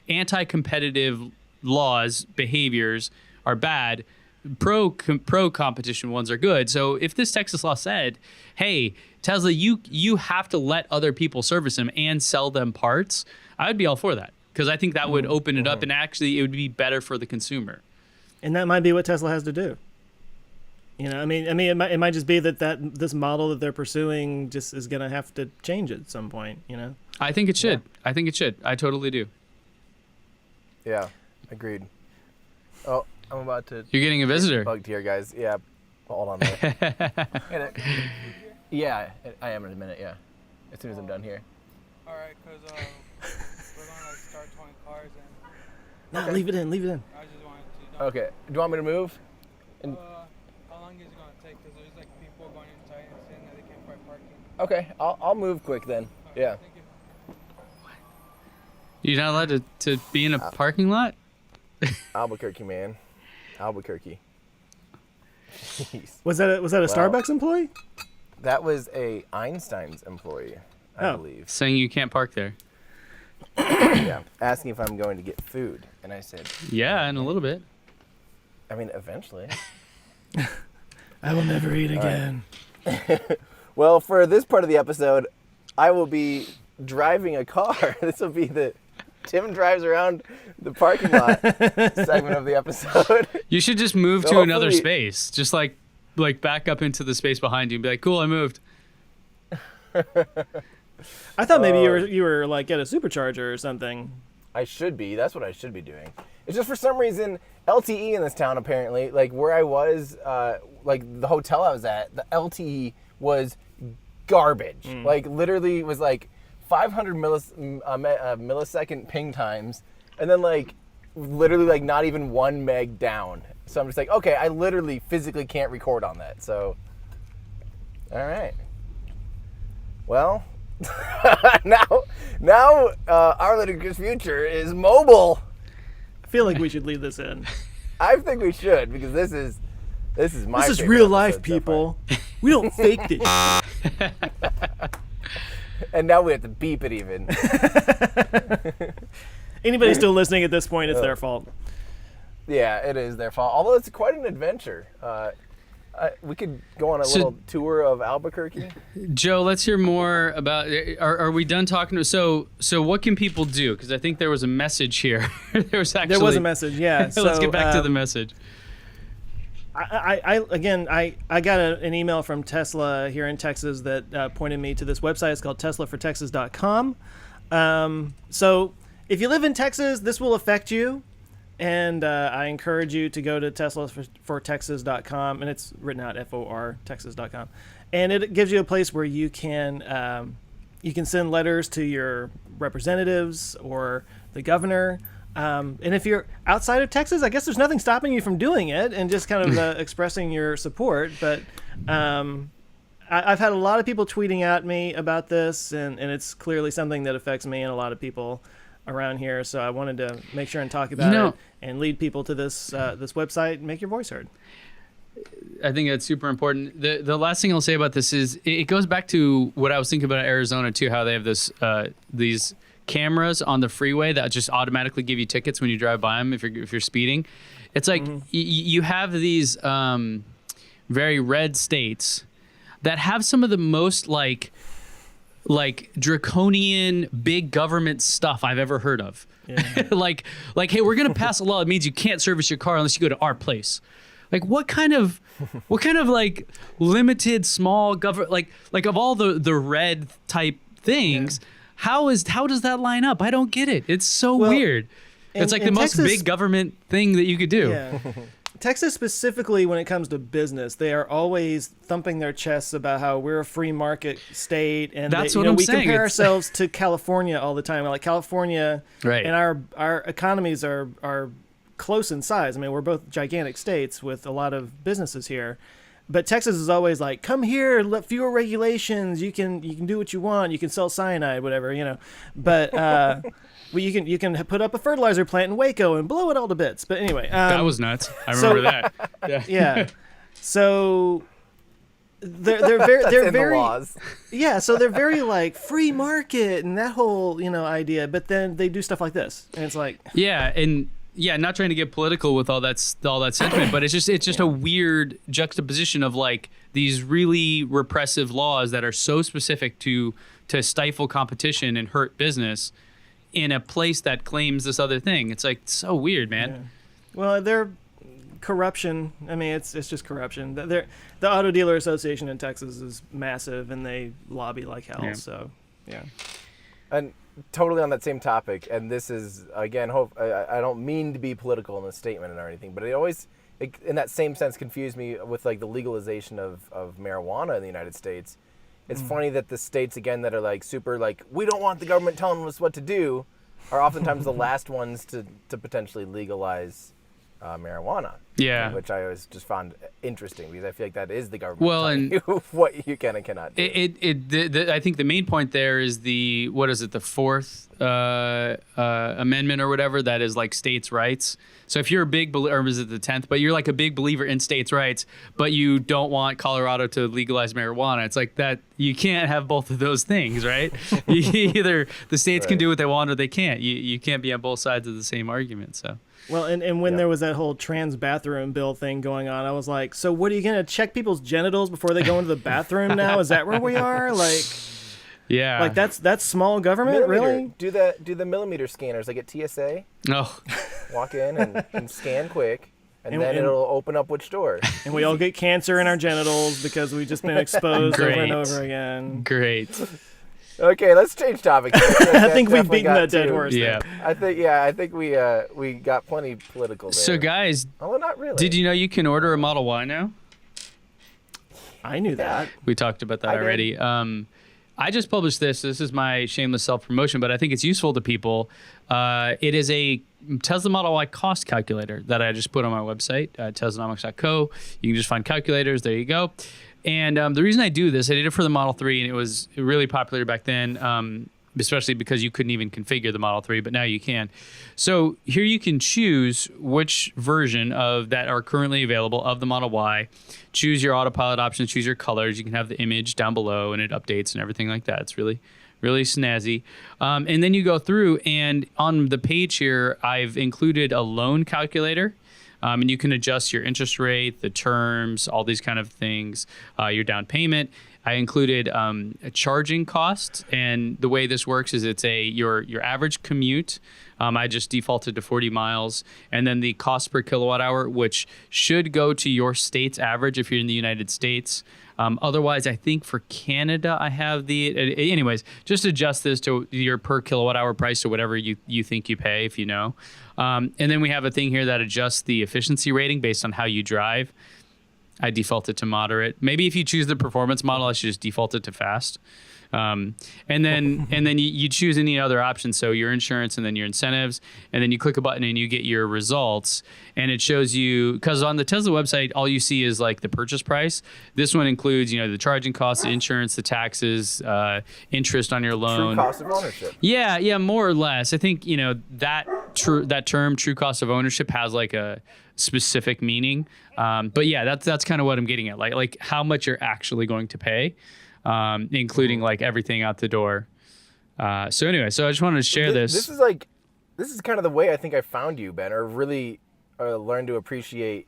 Speaker 3: anti-competitive laws, behaviors are bad, pro competition ones are good. So if this Texas law said, hey, Tesla, you have to let other people service them and sell them parts, I would be all for that. Because I think that would open it up, and actually it would be better for the consumer.
Speaker 1: And that might be what Tesla has to do. I mean, it might just be that this model that they're pursuing just is going to have to change at some point.
Speaker 3: I think it should. I think it should. I totally do.
Speaker 2: Yeah, agreed. Oh, I'm about to.
Speaker 3: You're getting a visitor.
Speaker 2: Bugged here, guys. Yeah, hold on there. Yeah, I am in a minute. Yeah, as soon as I'm done here.
Speaker 4: All right, because we're gonna start towing cars and.
Speaker 1: No, leave it in.
Speaker 4: I just wanted to
Speaker 2: Okay. Do you want me to move?
Speaker 4: How long is it gonna take? Because there's like people going inside and saying that they can't find parking.
Speaker 2: Okay. I'll move quick then. Yeah.
Speaker 4: Thank you.
Speaker 3: You're not allowed to be in a parking lot?
Speaker 2: Albuquerque, man. Albuquerque. Jeez.
Speaker 1: Was that a Starbucks employee?
Speaker 2: That was a Einstein's employee, I believe.
Speaker 3: Saying you can't park there.
Speaker 2: Yeah. Asking if I'm going to get food, and I said,
Speaker 3: Yeah, in a little bit.
Speaker 2: I mean, eventually.
Speaker 1: I will never eat again.
Speaker 2: Well, for this part of the episode, I will be driving a car. This will be the Tim drives around the parking lot segment of the episode.
Speaker 3: You should just move
Speaker 2: So
Speaker 3: to another
Speaker 2: hopefully-
Speaker 3: space. Just like back up into the space behind you and be like, cool, I moved.
Speaker 1: I thought maybe you were like at a supercharger or something.
Speaker 2: I should be. That's what I should be doing. It's just for some reason, LTE in this town apparently, like where I was, like the hotel I was at, the LTE was garbage. Like literally was like 500 millisecond ping times, and then like literally like not even 1 meg down. So I'm just like, okay, I literally physically can't record on that. So, all right. Well, now our ludicrous future is mobile.
Speaker 1: I feel like we should leave this in.
Speaker 2: I think we should, because this is my.
Speaker 1: This is
Speaker 2: favorite
Speaker 1: real life,
Speaker 2: episode so
Speaker 1: people. We don't fake this.
Speaker 2: far. And now we have to beep it even.
Speaker 1: Anybody still listening at this point, it's their fault.
Speaker 2: Yeah, it is their fault. Although it's quite an adventure. We could go on a little tour of Albuquerque.
Speaker 3: Joe, let's hear more about. Are we done talking? So what can people do? Because I think there was a message here. There was a
Speaker 1: message. Yeah.
Speaker 3: Let's get back to the message.
Speaker 1: I got an email from Tesla here in Texas that pointed me to this website. It's called TeslaForTexas.com. So if you live in Texas, this will affect you. And I encourage you to go to TeslaForTexas.com, and it's written out FOR Texas.com, and it gives you a place where you can send letters to your representatives or the governor. And if you're outside of Texas, I guess there's nothing stopping you from doing it and just kind of expressing your support. But I've had a lot of people tweeting at me about this, and it's clearly something that affects me and a lot of people around here. So I wanted to make sure and talk about it and lead people to this website and make your voice heard.
Speaker 3: I think that's super important. The last thing I'll say about this is it goes back to what I was thinking about Arizona too, how they have these cameras on the freeway that just automatically give you tickets when you drive by them if you're speeding. It's like you have these very red states that have some of the most like draconian big government stuff I've ever heard of. Yeah. like, hey, we're gonna pass a law that means you can't service your car unless you go to our place. Like, what kind of like limited small government, like of all the red type things, how does that line up? I don't get it. It's so weird. It's like the most big government thing that you could do.
Speaker 1: Yeah. Texas specifically, when it comes to business, they are always thumping their chests about how we're a free market state, and
Speaker 3: that's what I'm
Speaker 1: we
Speaker 3: saying.
Speaker 1: compare ourselves to California all the time. Like California,
Speaker 3: right?
Speaker 1: And our economies are close in size. I mean, we're both gigantic states with a lot of businesses here, but Texas is always like, come here, fewer regulations. You can do what you want. You can sell cyanide, whatever, But well, you can put up a fertilizer plant in Waco and blow it all to bits. But anyway,
Speaker 3: that was nuts. I remember that. Yeah.
Speaker 1: Yeah. So they're very
Speaker 2: laws.
Speaker 1: Yeah. So they're very like free market and that whole idea. But then they do stuff like this, and it's like
Speaker 3: not trying to get political with all that sentiment, but it's just a weird juxtaposition of like these really repressive laws that are so specific to stifle competition and hurt business in a place that claims this other thing. It's like so weird, man.
Speaker 1: Yeah. Well, they're corruption. I mean, it's just corruption. The Auto Dealer Association in Texas is massive, and they lobby like hell.
Speaker 3: Yeah.
Speaker 1: So, yeah.
Speaker 2: And totally on that same topic, and this is again, I don't mean to be political in this statement or anything, but it always, in that same sense, confused me with like the legalization of marijuana in the United States. It's funny that the states, again, that are like super like, we don't want the government telling us what to do, are oftentimes the last ones to potentially legalize marijuana.
Speaker 3: Yeah.
Speaker 2: Which I always just found interesting because I feel like that is the government
Speaker 3: Well,
Speaker 2: telling
Speaker 3: and
Speaker 2: you what you can and cannot do.
Speaker 3: I think the main point there is the Fourth Amendment or whatever, that is like states' rights. So if you're a big believer, or is it the 10th? But you're like a big believer in states' rights, but you don't want Colorado to legalize marijuana. It's like that. You can't have both of those things, right? Either the states can do what they want or they can't. You can't be on both sides of the same argument. So.
Speaker 1: Well, and when there was that whole trans bathroom bill thing going on, I was like, so what are you going to check people's genitals before they go into the bathroom now? Is that where we are? Like,
Speaker 3: yeah.
Speaker 1: Like that's small government, really?
Speaker 2: Do the millimeter scanners like at TSA.
Speaker 3: Oh.
Speaker 2: Walk in and scan quick, and then it'll open up which door.
Speaker 1: And we all get cancer in our genitals because we've just been exposed over and over again.
Speaker 3: Great.
Speaker 2: Okay, let's change topics.
Speaker 1: I think we've beaten that dead horse.
Speaker 3: Yeah.
Speaker 2: I think we got plenty political there.
Speaker 3: So guys,
Speaker 2: although not really.
Speaker 3: Did you know you can order a Model Y now?
Speaker 1: I knew that.
Speaker 3: We talked about that already. I just published this. This is my shameless self-promotion, but I think it's useful to people. It is a Tesla Model Y cost calculator that I just put on my website, teslanomics.co. You can just find calculators. There you go. And the reason I do this, I did it for the Model 3, and it was really popular back then, especially because you couldn't even configure the Model 3, but now you can. So here you can choose which version of that are currently available of the Model Y. Choose your autopilot options, choose your colors. You can have the image down below, and it updates and everything like that. It's really, really snazzy. And then you go through, and on the page here, I've included a loan calculator. And you can adjust your interest rate, the terms, all these kind of things, your down payment. I included a charging cost, and the way this works is it's your average commute. I just defaulted to 40 miles, and then the cost per kilowatt hour, which should go to your state's average if you're in the United States. Otherwise, I think for Canada, I have anyways, just adjust this to your per kilowatt hour price or whatever you think you pay, if you know. And then we have a thing here that adjusts the efficiency rating based on how you drive. I defaulted to moderate. Maybe if you choose the performance model, I should just default it to fast. And then you choose any other option. So your insurance and then your incentives, and then you click a button and you get your results, and it shows you, because on the Tesla website, all you see is like the purchase price. This one includes, the charging costs, the insurance, the taxes, interest on your loan.
Speaker 2: True cost of ownership.
Speaker 3: Yeah, more or less. I think, that term, true cost of ownership, has like a specific meaning. But yeah, that's kind of what I'm getting at. Like how much you're actually going to pay. Including like everything out the door. So anyway, I just wanted to share this.
Speaker 2: This is kind of the way I think I found you, Ben, or really learned to appreciate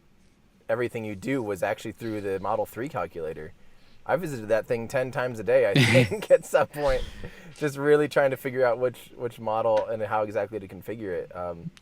Speaker 2: everything you do was actually through the Model 3 calculator. I visited that thing 10 times a day, I think, at some point, just really trying to figure out which model and how exactly to configure it.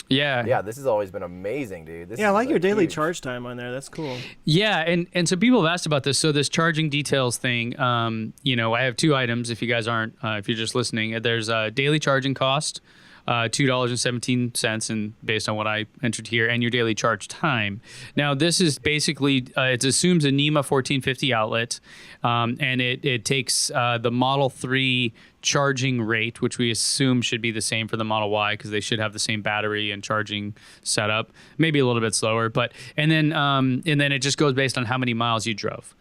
Speaker 2: Yeah, this has always been amazing, dude.
Speaker 1: I like your daily charge time on there. That's cool.
Speaker 3: Yeah, and so people have asked about this. So this charging details thing, I have two items. If you guys aren't, if you're just listening, there's a daily charging cost. $2.17, and based on what I entered here, and your daily charge time. Now, this is basically, it assumes a NEMA 1450 outlet, and it takes the Model 3 charging rate, which we assume should be the same for the Model Y because they should have the same battery and charging setup, maybe a little bit slower, and then it just goes based on how many miles you drove.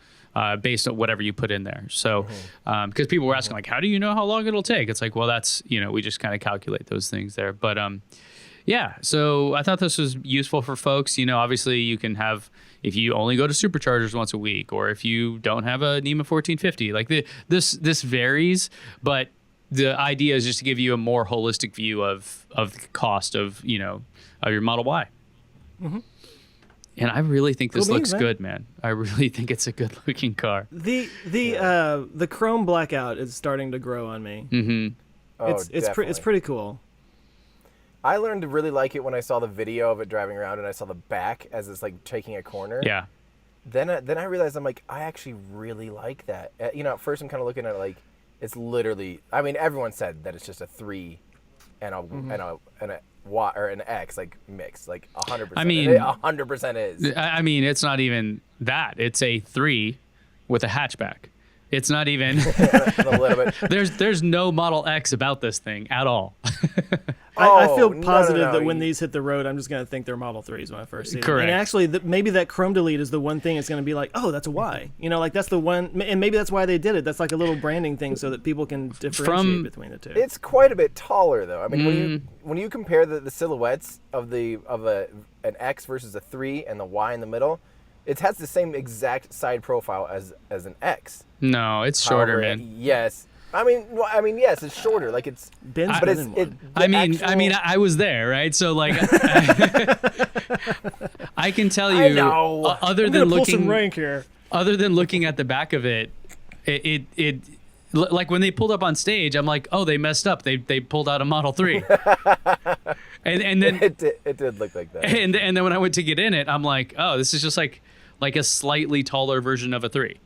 Speaker 3: Based on whatever you put in there. So, because people were asking, like, how do you know how long it'll take? It's like, well, that's, we just kind of calculate those things there. But yeah, so I thought this was useful for folks. Obviously you can have, if you only go to superchargers once a week, or if you don't have a NEMA 1450, like this varies, but the idea is just to give you a more holistic view of the cost of, of your Model Y. Mm-hmm. And I really think this looks good, man. I really think it's a good-looking car.
Speaker 1: The chrome blackout is starting to grow on me.
Speaker 3: Mm-hmm.
Speaker 1: It's pretty cool.
Speaker 2: I learned to really like it when I saw the video of it driving around, and I saw the back as it's like taking a corner.
Speaker 3: Yeah.
Speaker 2: Then I realized I'm like, I actually really like that. At first I'm kind of looking at it like it's literally. I mean, everyone said that it's just a 3 and a Y or an X, like mix, like 100%.
Speaker 3: I mean,
Speaker 2: it 100% is.
Speaker 3: I mean, it's not even that. It's a 3 with a hatchback. It's not even.
Speaker 2: A little bit.
Speaker 3: There's no Model X about this thing at all.
Speaker 1: I feel
Speaker 2: no,
Speaker 1: positive
Speaker 2: no.
Speaker 1: that when these hit the road, I'm just going to think they're Model 3s when I first see them.
Speaker 3: Correct.
Speaker 1: And actually, maybe that Chrome delete is the one thing it's going to be like, oh, that's a Y. You know, like that's the one, and maybe that's why they did it. That's like a little branding thing so that people can differentiate between the two.
Speaker 2: It's quite a bit taller, though. I mean, when you compare the silhouettes of an X versus a 3 and the Y in the middle, it has the same exact side profile as an X.
Speaker 3: No, it's shorter,
Speaker 2: However,
Speaker 3: man.
Speaker 2: Yes. I mean, yes, it's shorter. Like it's.
Speaker 1: Ben's
Speaker 2: but
Speaker 1: been
Speaker 2: it's.
Speaker 1: in
Speaker 2: It,
Speaker 1: one.
Speaker 3: I was there, right? So like, I can tell you,
Speaker 2: I know.
Speaker 3: Other
Speaker 1: I'm
Speaker 3: than
Speaker 1: gonna pull some
Speaker 3: looking,
Speaker 1: rank here.
Speaker 3: other than looking at the back of it, like when they pulled up on stage, I'm like, oh, they messed up. They pulled out a Model 3. and then
Speaker 2: it did look like that.
Speaker 3: and then when I went to get in it, I'm like, oh, this is just like a slightly taller version of a 3.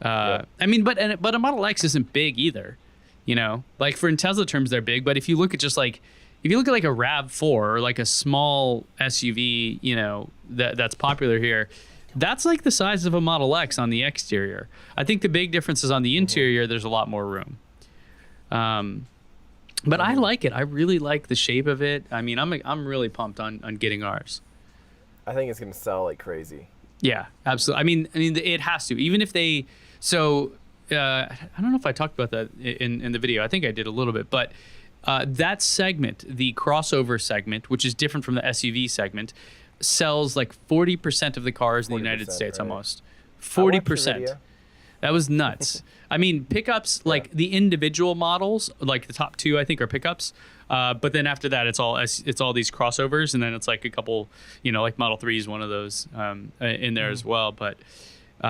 Speaker 3: I mean, but a Model X isn't big either, you know. Like for in Tesla terms, they're big. But if you look at like a RAV4 or like a small SUV, you know, that's popular here, that's like the size of a Model X on the exterior. I think the big difference is on the interior. There's a lot more room. But I like it. I really like the shape of it. I mean, I'm really pumped on getting ours.
Speaker 2: I think it's gonna sell like crazy.
Speaker 3: Yeah, absolutely. I mean, it has to. Even if they, I don't know if I talked about that in the video. I think I did a little bit, but that segment, the crossover segment, which is different from the SUV segment, sells like 40% of the cars in the United States,
Speaker 2: right?
Speaker 3: almost 40%.
Speaker 2: I watched the video.
Speaker 3: That was nuts. I mean, pickups, like the individual models, like the top 2, I think, are pickups. But then after that, it's all these crossovers, and then it's like a couple, you know, like Model 3 is one of those in there as well. But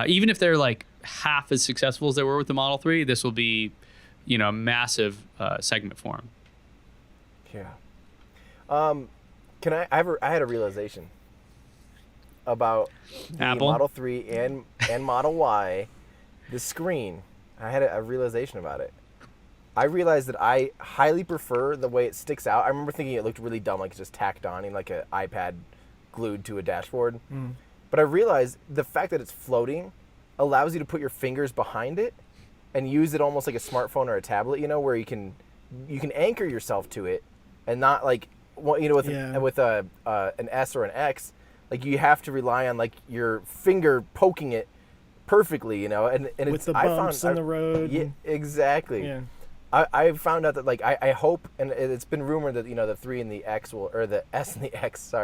Speaker 3: even if they're like half as successful as they were with the Model 3, this will be, you know, a massive segment for them.
Speaker 2: Yeah. I had a realization about the
Speaker 3: Apple?
Speaker 2: Model 3 and Model Y, the screen. I had a realization about it. I realized that I highly prefer the way it sticks out. I remember thinking it looked really dumb, like it's just tacked on in like an iPad glued to a dashboard. But I realized the fact that it's floating allows you to put your fingers behind it and use it almost like a smartphone or a tablet, you know, where you can anchor yourself to it and not like, you know, with an S or an X, like you have to rely on like your finger poking it perfectly, you know, and
Speaker 1: With
Speaker 2: it's
Speaker 1: the bumps in the road.
Speaker 2: Yeah, exactly.
Speaker 1: Yeah.
Speaker 2: I found out that like I hope, and it's been rumored that, you know, the 3 and the X the S and the X,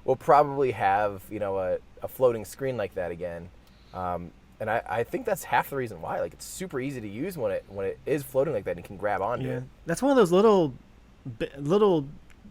Speaker 2: will probably have, you know, a floating screen like that again. And I think that's half the reason why. Like it's super easy to use when it is floating like that and you can grab onto it.
Speaker 1: That's one of those little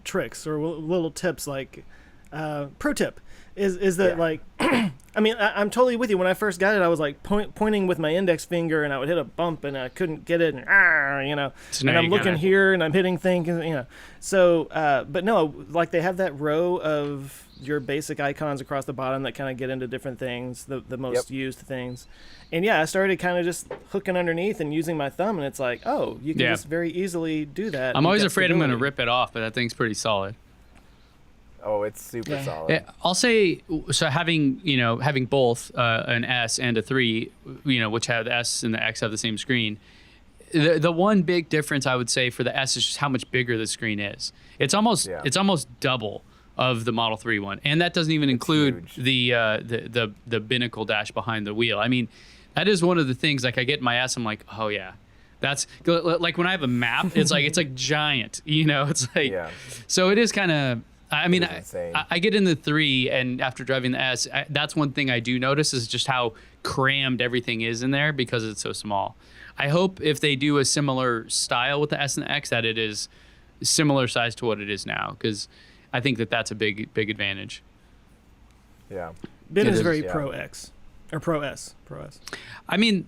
Speaker 1: tricks or little tips, like pro tip is that like I mean, I'm totally with you. When I first got it, I was like pointing with my index finger, and I would hit a bump, and I couldn't get it, and you know.
Speaker 3: So
Speaker 1: and I'm looking here, and I'm hitting things, you know. So, but no, like they have that row of your basic icons across the bottom that kind of get into different things, the most used things. And yeah, I started kind of just hooking underneath and using my thumb, and it's like, oh, you can just very easily do that.
Speaker 3: I'm always afraid I'm going to rip it off, but that thing's pretty solid.
Speaker 2: Oh, it's super solid.
Speaker 3: Yeah, I'll say, so having both an S and a 3, you know, which have the S and the X have the same screen. The one big difference I would say for the S is just how much bigger the screen is. It's almost double of the Model 3 one, and that doesn't even include the binnacle dash behind the wheel. I mean, that is one of the things. Like I get in my S, I'm like, oh yeah. That's like when I have a map, it's like giant, you know. It's like so it is kind of. I mean, I get in the 3, and after driving the S, that's one thing I do notice is just how crammed everything is in there because it's so small. I hope if they do a similar style with the S and the X that it is similar size to what it is now, because I think that's a big advantage.
Speaker 2: Yeah.
Speaker 1: Ben is very pro X or pro S.
Speaker 3: I mean,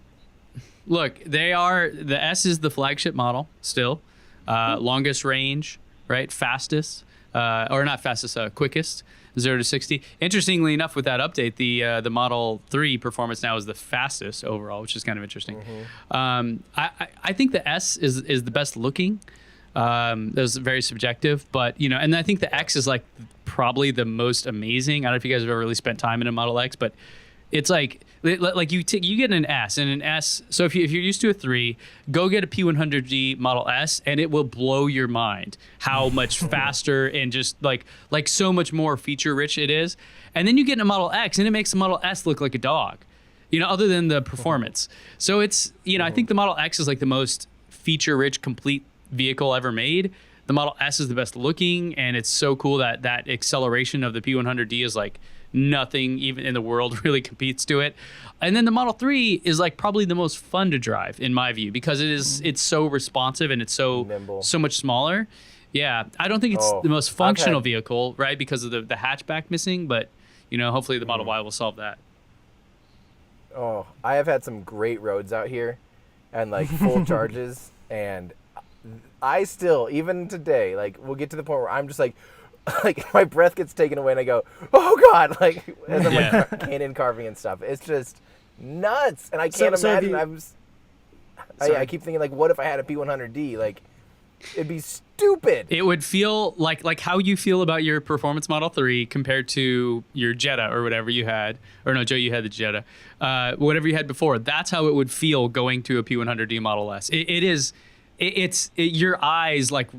Speaker 3: look, the S is the flagship model still, longest range, right? Fastest. Or not fastest, quickest, 0 to 60. Interestingly enough, with that update, the Model 3 performance now is the fastest overall, which is kind of interesting. I think the S is the best looking. That was very subjective, but you know, and I think the X is like probably the most amazing. I don't know if you guys have ever really spent time in a Model X, but It's like you get an S and an S. So if you're used to a 3, go get a P100D Model S, and it will blow your mind how much faster and just like so much more feature rich it is. And then you get a Model X, and it makes the Model S look like a dog, other than the performance. So it's I think the Model X is like the most feature rich, complete vehicle ever made. The Model S is the best looking, and it's so cool that acceleration of the P100D is like nothing even in the world really competes to it. And then the Model 3 is like probably the most fun to drive in my view, because it's so responsive and it's so
Speaker 2: nimble,
Speaker 3: so much smaller. Yeah, I don't think it's the most functional vehicle, right, because of the hatchback missing, but hopefully the Model Y will solve that.
Speaker 2: Oh, I have had some great roads out here and like full charges, and I still, even today, like we'll get to the point where I'm just like my breath gets taken away and I go, oh God, like as I'm like cannon carving and stuff. It's just nuts. And I can't imagine. I keep thinking like, what if I had a P100D? Like it'd be stupid.
Speaker 3: It would feel like how you feel about your Performance Model 3 compared to your Jetta or whatever you had. Or no, Joe, you had the Jetta. Whatever you had before. That's how it would feel going to a P100D Model S. It's your eyes like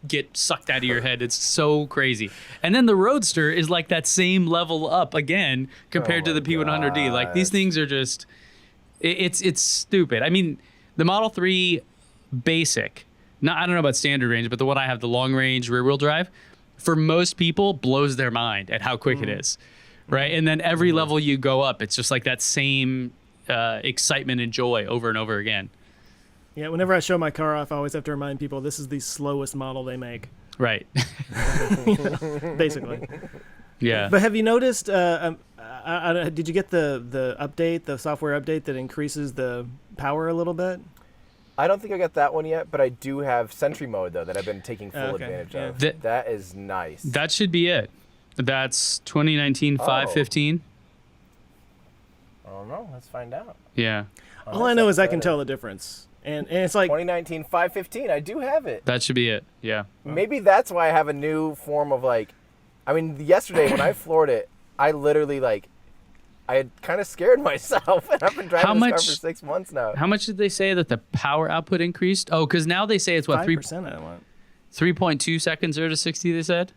Speaker 3: get sucked out of your head. It's so crazy. And then the Roadster is like that same level up again compared to the P100D. Like these things are just, it's stupid. I mean, the Model 3 basic, I don't know about standard range, but the one I have, the long range rear wheel drive, for most people blows their mind at how quick it is, right? And then every level you go up, it's just like that same excitement and joy over and over again.
Speaker 1: Yeah, whenever I show my car off, I always have to remind people this is the slowest model they make.
Speaker 3: Right.
Speaker 1: Basically.
Speaker 3: Yeah.
Speaker 1: But have you noticed, did you get the update, the software update that increases the power a little bit?
Speaker 2: I don't think I got that one yet, but I do have Sentry mode, though, that I've been taking full advantage of. That is nice.
Speaker 3: That should be it. That's 2019 515.
Speaker 2: I don't know. Let's find out.
Speaker 3: Yeah.
Speaker 1: All I know is I can tell the difference. And it's like
Speaker 2: 2019 515. I do have it.
Speaker 3: That should be it. Yeah.
Speaker 2: Maybe that's why I have a new form of like. I mean, yesterday when I floored it, I literally I had kind of scared myself, and I've been driving this car for 6 months now.
Speaker 3: How much did they say that the power output increased? Oh, because now they say it's what
Speaker 1: 5%. I want
Speaker 3: 3.2 seconds 0 to 60. They said.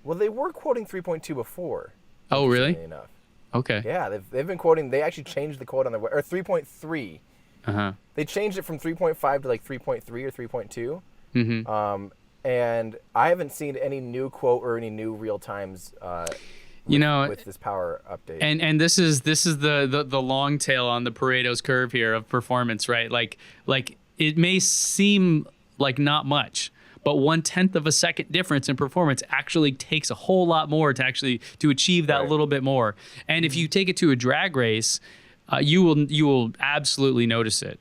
Speaker 2: Well, they were quoting 3.2 before.
Speaker 3: Oh, really?
Speaker 2: Enough.
Speaker 3: Okay.
Speaker 2: Yeah, they've been quoting. They actually changed the quote on their or 3.3. They changed it from 3.5 to like 3.3 or 3.2.
Speaker 3: Mm-hmm.
Speaker 2: And I haven't seen any new quote or any new real times. With this power update. And
Speaker 3: this is the long tail on the Pareto's curve here of performance, right? Like it may seem like not much, but 1/10 of a second difference in performance actually takes a whole lot more to achieve that little bit more. And if you take it to a drag race, you will absolutely notice it.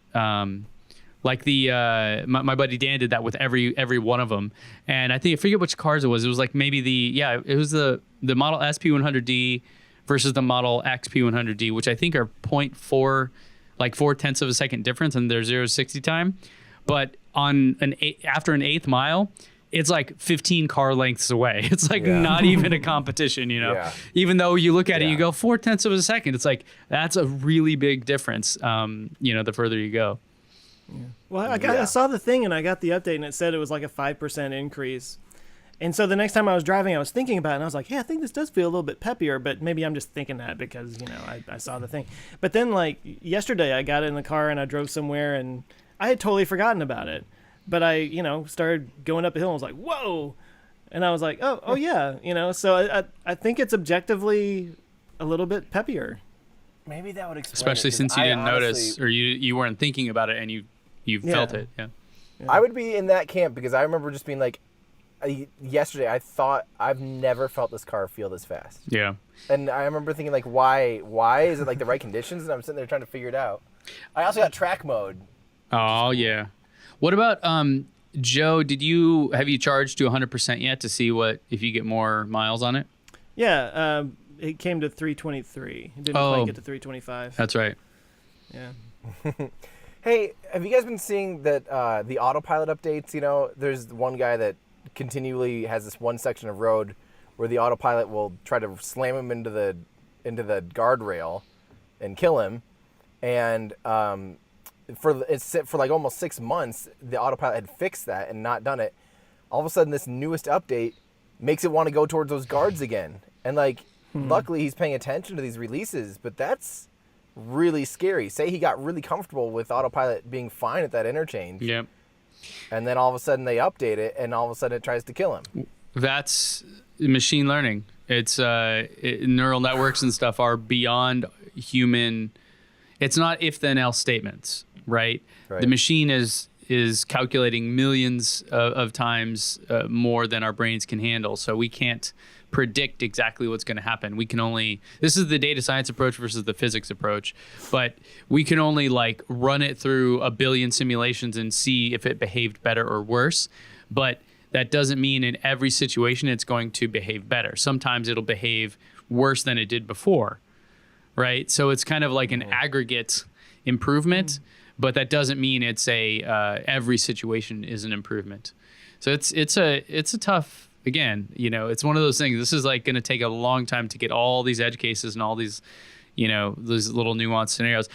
Speaker 3: Like my buddy Dan did that with every one of them, and I forget which cars it was. It was like maybe it was the Model S P100D versus the Model X P100D, which I think are 0.4, like 0.4 of a second difference in their 0 to 60 time. But after an eighth mile, it's like 15 car lengths away. It's like not even a competition, Yeah. Even though you look at it, you go 0.4 of a second. It's like that's a really big difference. The further you go.
Speaker 1: Yeah. Well, I saw the thing and I got the update and it said it was like a 5% increase. And so the next time I was driving, I was thinking about it and I was like, hey, I think this does feel a little bit peppier, but maybe I'm just thinking that because, I saw the thing. But then like yesterday I got in the car and I drove somewhere and I had totally forgotten about it. But I, started going up a hill and was like, whoa. And I was like, oh yeah, so I think it's objectively a little bit peppier.
Speaker 2: Maybe that would explain
Speaker 3: especially
Speaker 2: it,
Speaker 3: since you didn't notice or you weren't thinking about it and you felt it. Yeah.
Speaker 2: I would be in that camp because I remember just being like, yesterday I thought I've never felt this car feel this fast. Yeah. And I remember thinking like, why is it like the right conditions? And I'm sitting there trying to figure it out. I also got track mode.
Speaker 3: Oh yeah. What about Joe? Have you charged to 100% yet to see if you get more miles on it?
Speaker 1: Yeah. It came to 323. It didn't quite get to 325.
Speaker 3: That's right.
Speaker 1: Yeah.
Speaker 2: Hey, have you guys been seeing that the Autopilot updates? There's one guy that continually has this one section of road where the Autopilot will try to slam him into the into the guardrail and kill him. And for like almost 6 months, the autopilot had fixed that and not done it. All of a sudden, this newest update makes it want to go towards those guards again. And like, luckily he's paying attention to these releases, but that's really scary. Say he got really comfortable with autopilot being fine at that interchange.
Speaker 3: Yep.
Speaker 2: And then all of a sudden they update it, and all of a sudden it tries to kill him.
Speaker 3: That's machine learning. It's neural networks and stuff are beyond human. It's not if then else statements, right? The machine is calculating millions of times more than our brains can handle. So we can't predict exactly what's going to happen. We can only, this is the data science approach versus the physics approach, but we can only like run it through a billion simulations and see if it behaved better or worse. But that doesn't mean in every situation it's going to behave better. Sometimes it'll behave worse than it did before, right? So it's kind of like an aggregate improvement, but that doesn't mean it's every situation is an improvement. So it's a tough, again, it's one of those things. This is like going to take a long time to get all these edge cases and all these, those little nuanced scenarios.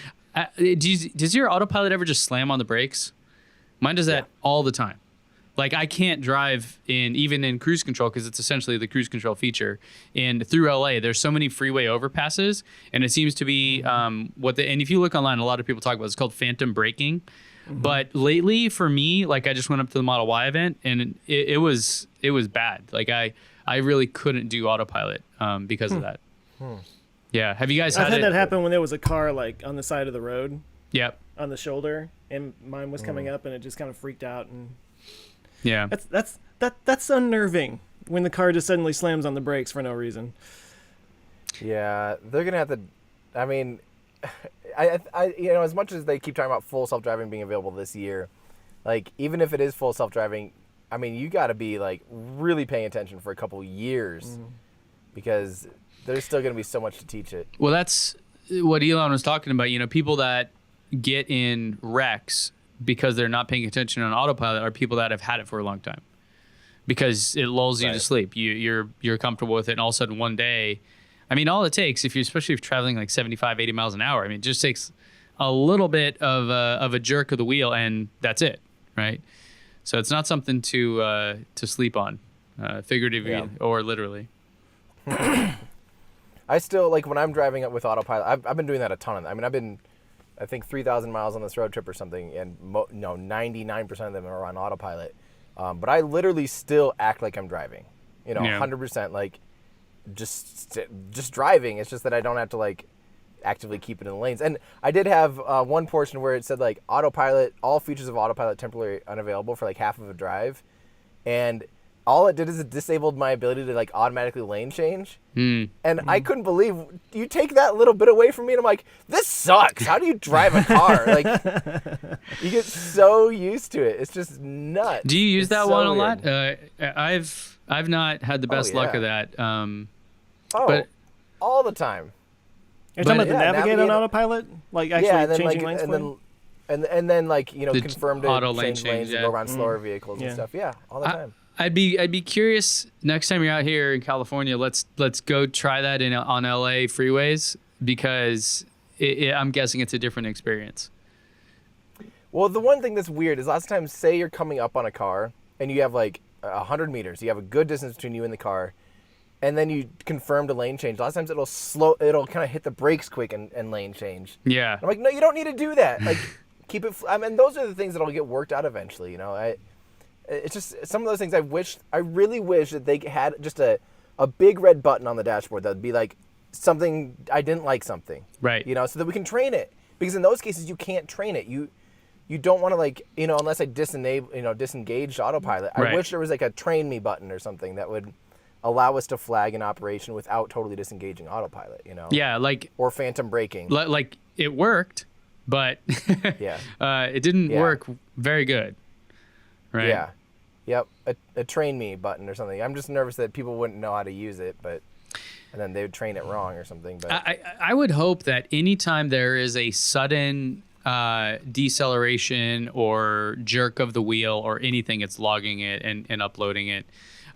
Speaker 3: Does your autopilot ever just slam on the brakes? Mine does that all the time. Like I can't drive even in cruise control because it's essentially the cruise control feature. And through LA, there's so many freeway overpasses, and it seems to be and if you look online, a lot of people talk about it's called phantom braking. But lately, for me, like I just went up to the Model Y event, and it was bad. Like I really couldn't do autopilot because of that. Yeah, have you guys
Speaker 1: I've had that happen when there was a car like on the side of the road.
Speaker 3: Yep.
Speaker 1: On the shoulder, and mine was coming up, and it just kind of freaked out and.
Speaker 3: Yeah,
Speaker 1: that's unnerving when the car just suddenly slams on the brakes for no reason.
Speaker 2: Yeah, they're gonna have to. I mean, I as much as they keep talking about full self-driving being available this year, like even if it is full self-driving, I mean you got to be like really paying attention for a couple years because there's still gonna be so much to teach it.
Speaker 3: Well, that's what Elon was talking about. People that get in wrecks because they're not paying attention on autopilot are people that have had it for a long time because it lulls you to sleep. You're comfortable with it, and all of a sudden one day, I mean, all it takes, especially if you're traveling like 75, 80 miles an hour, I mean, it just takes a little bit of a jerk of the wheel, and that's it, right? So it's not something to sleep on, figuratively or literally.
Speaker 2: I still, like, when I'm driving up with autopilot, I've been doing that a ton. I mean, I've been, I think 3,000 miles on this road trip or something, and 99% of them are on autopilot. But I literally still act like I'm driving, 100%, like just driving. It's just that I don't have to like actively keep it in the lanes. And I did have one portion where it said like autopilot, all features of autopilot temporarily unavailable for like half of a drive, and all it did is it disabled my ability to like automatically lane change. And I couldn't believe you take that little bit away from me, and I'm like, this sucks. How do you drive a car? Like, you get so used to it. It's just nuts.
Speaker 3: Do you use that
Speaker 2: so
Speaker 3: one a
Speaker 2: weird.
Speaker 3: lot? I've not had the best luck of that. But
Speaker 2: all the time.
Speaker 1: You're talking about the navigate on
Speaker 2: navigate-
Speaker 1: autopilot, like actually changing lanes for you?
Speaker 2: and then like confirm to
Speaker 3: auto lane
Speaker 2: change
Speaker 3: change,
Speaker 2: lanes and go around slower vehicles
Speaker 1: Yeah.
Speaker 2: and stuff. Yeah, all the time.
Speaker 3: I'd be curious next time you're out here in California. Let's go try that on LA freeways because I'm guessing it's a different experience.
Speaker 2: Well, the one thing that's weird is lots of times, say you're coming up on a car and you have like 100 meters, you have a good distance between you and the car, and then you confirm to lane change. A lot of times it'll kind of hit the brakes quick and lane change.
Speaker 3: Yeah.
Speaker 2: I'm like, no, you don't need to do that. Like, keep it. I mean, those are the things that'll get worked out eventually. It's just some of those things I really wish that they had just a big red button on the dashboard that would be like something I didn't like something.
Speaker 3: Right.
Speaker 2: So that we can train it. Because in those cases you can't train it. You don't want to like, unless I disengage autopilot.
Speaker 3: Right.
Speaker 2: I wish there was like a train me button or something that would allow us to flag an operation without totally disengaging autopilot,
Speaker 3: Yeah, like
Speaker 2: or phantom braking.
Speaker 3: like it worked, but it didn't work very good. Right.
Speaker 2: Yeah. Yep. A train me button or something. I'm just nervous that people wouldn't know how to use it, and then they would train it wrong or something. But
Speaker 3: I would hope that anytime there is a sudden deceleration or jerk of the wheel or anything, it's logging it and uploading it.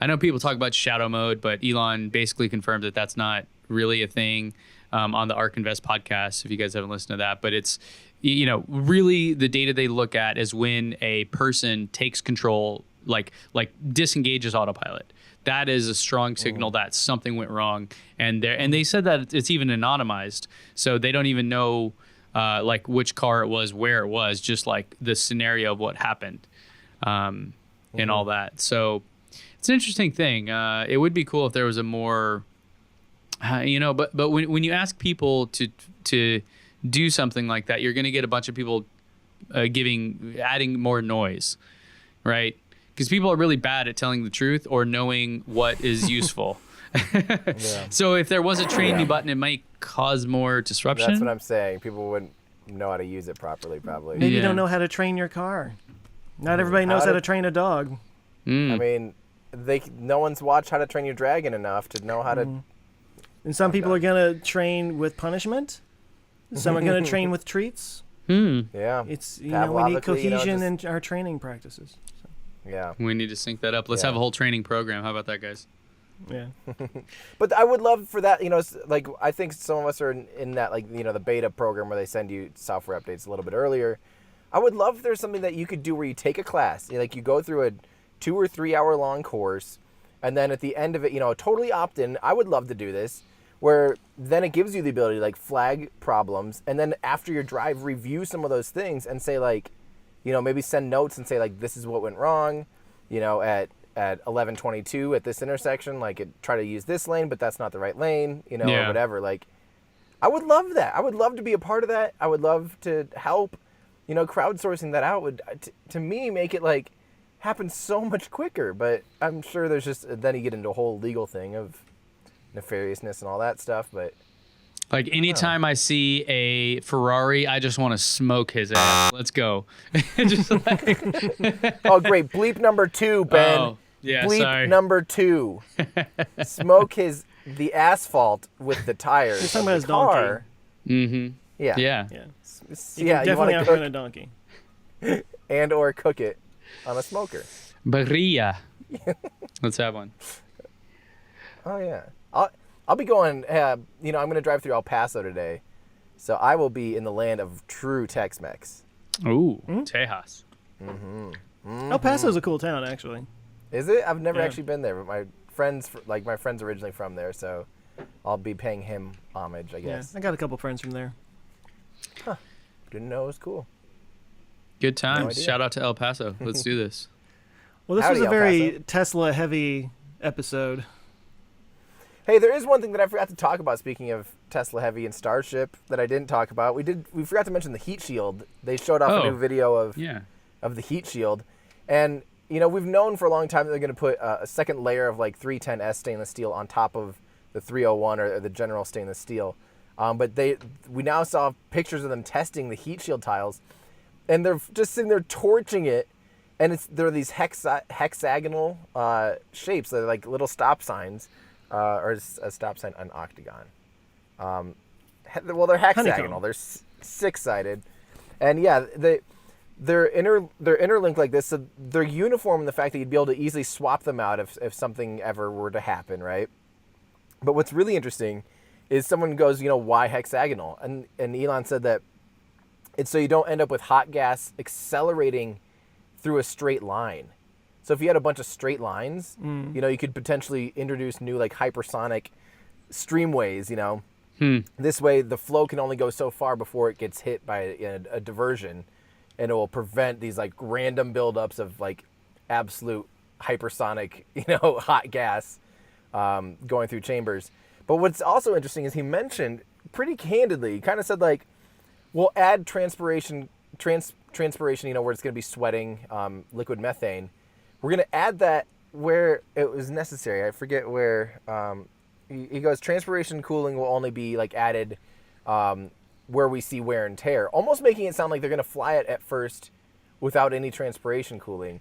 Speaker 3: I know people talk about shadow mode, but Elon basically confirmed that that's not really a thing on the Ark Invest podcast, if you guys haven't listened to that. But it's, really the data they look at is when a person takes control, like disengages autopilot. That is a strong signal that something went wrong. And they said that it's even anonymized, so they don't even know like which car it was, where it was, just like the scenario of what happened, and all that. So it's an interesting thing. It would be cool if there was a more, but when you ask people to do something like that, you're going to get a bunch of people adding more noise, right? Because people are really bad at telling the truth or knowing what is useful. So if there was a train me button, it might cause more disruption.
Speaker 2: That's what I'm saying. People wouldn't know how to use it properly, probably.
Speaker 1: Maybe you don't know how to train your car. Not everybody knows how to train a dog.
Speaker 2: I mean, no one's watched How to Train Your Dragon enough to know how to.
Speaker 1: And some people are going to train with punishment. Some are going to train with treats.
Speaker 2: Yeah.
Speaker 1: It's we need cohesion in our training practices.
Speaker 2: Yeah.
Speaker 3: We need to sync that up. Let's have a whole training program. How about that, guys?
Speaker 1: Yeah.
Speaker 2: But I would love for that, like I think some of us are in that, like, the beta program where they send you software updates a little bit earlier. I would love if there's something that you could do where you take a class, like you go through a 2 or 3 hour long course, and then at the end of it, totally opt-in. I would love to do this, where then it gives you the ability to like flag problems, and then after your drive, review some of those things and say like, maybe send notes and say like, this is what went wrong, at 11:22 at this intersection, like try to use this lane, but that's not the right lane, or whatever. Like, I would love that. I would love to be a part of that. I would love to help, crowdsourcing that out would, to me, make it like happen so much quicker. But I'm sure there's then you get into a whole legal thing of nefariousness and all that stuff. But
Speaker 3: like anytime I see a Ferrari, I just want to smoke his ass. Let's go. Just like
Speaker 2: oh, great. Bleep number 2, Ben.
Speaker 3: Oh, yeah,
Speaker 2: Bleep
Speaker 3: sorry.
Speaker 2: number 2. Smoke the asphalt with the tires.
Speaker 1: You're talking about his
Speaker 2: car.
Speaker 1: donkey.
Speaker 3: Mm-hmm.
Speaker 2: Yeah.
Speaker 3: Yeah.
Speaker 1: Yeah.
Speaker 2: Yeah,
Speaker 1: You
Speaker 2: you want
Speaker 1: definitely
Speaker 2: to
Speaker 1: outrun a
Speaker 2: cook
Speaker 1: donkey.
Speaker 2: and or cook it on a smoker.
Speaker 3: Barilla. Let's have one.
Speaker 2: Oh, yeah. I'll be going, I'm going to drive through El Paso today. So I will be in the land of true Tex-Mex.
Speaker 3: Ooh, Tejas.
Speaker 1: El Paso's a cool town, actually.
Speaker 2: Is it? I've never actually been there, but my friend's originally from there, so I'll be paying him homage, I guess.
Speaker 1: Yeah, I got a couple friends from there.
Speaker 2: Huh. Didn't know it was cool.
Speaker 3: Good times.
Speaker 2: idea.
Speaker 3: Shout out to El Paso. Let's do this.
Speaker 1: Well, this
Speaker 2: Howdy,
Speaker 1: was a
Speaker 2: El
Speaker 1: very
Speaker 2: Paso.
Speaker 1: Tesla-heavy episode.
Speaker 2: Hey, there is one thing that I forgot to talk about, speaking of Tesla Heavy and Starship, that I didn't talk about. We forgot to mention the heat shield. They showed off a new video of the heat shield. And, we've known for a long time that they're going to put a second layer of like 310S stainless steel on top of the 301 or the general stainless steel. But we now saw pictures of them testing the heat shield tiles, and they're just sitting there torching it. And they're these hexagonal shapes. They're like little stop signs. Or a stop sign, an octagon. Well, they're hexagonal.
Speaker 1: Honeycomb.
Speaker 2: They're 6-sided, and yeah, they're interlinked like this. So they're uniform in the fact that you'd be able to easily swap them out if something ever were to happen, right? But what's really interesting is someone goes, why hexagonal? And Elon said that it's so you don't end up with hot gas accelerating through a straight line. So if you had a bunch of straight lines, you could potentially introduce new like hypersonic streamways, This way the flow can only go so far before it gets hit by a diversion, and it will prevent these like random buildups of like absolute hypersonic, hot gas going through chambers. But what's also interesting is he mentioned pretty candidly, he kind of said like, we'll add transpiration, where it's going to be sweating liquid methane. We're going to add that where it was necessary. I forget where. He goes, transpiration cooling will only be like added where we see wear and tear, almost making it sound like they're going to fly it at first without any transpiration cooling.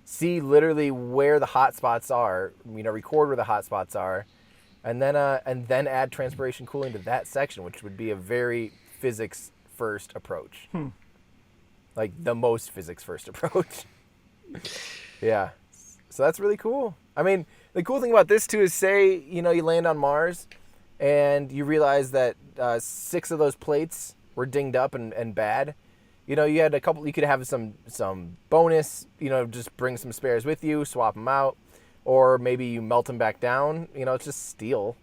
Speaker 2: See literally where the hot spots are, record where the hot spots are, and then add transpiration cooling to that section, which would be a very physics first approach. Like the most physics first approach. Yeah. So that's really cool. I mean, the cool thing about this too is say, you land on Mars and you realize that 6 of those plates were dinged up and bad. You know, you had a couple. You could have some bonus. You know, just bring some spares with you, swap them out, or maybe you melt them back down. You know, it's just steel,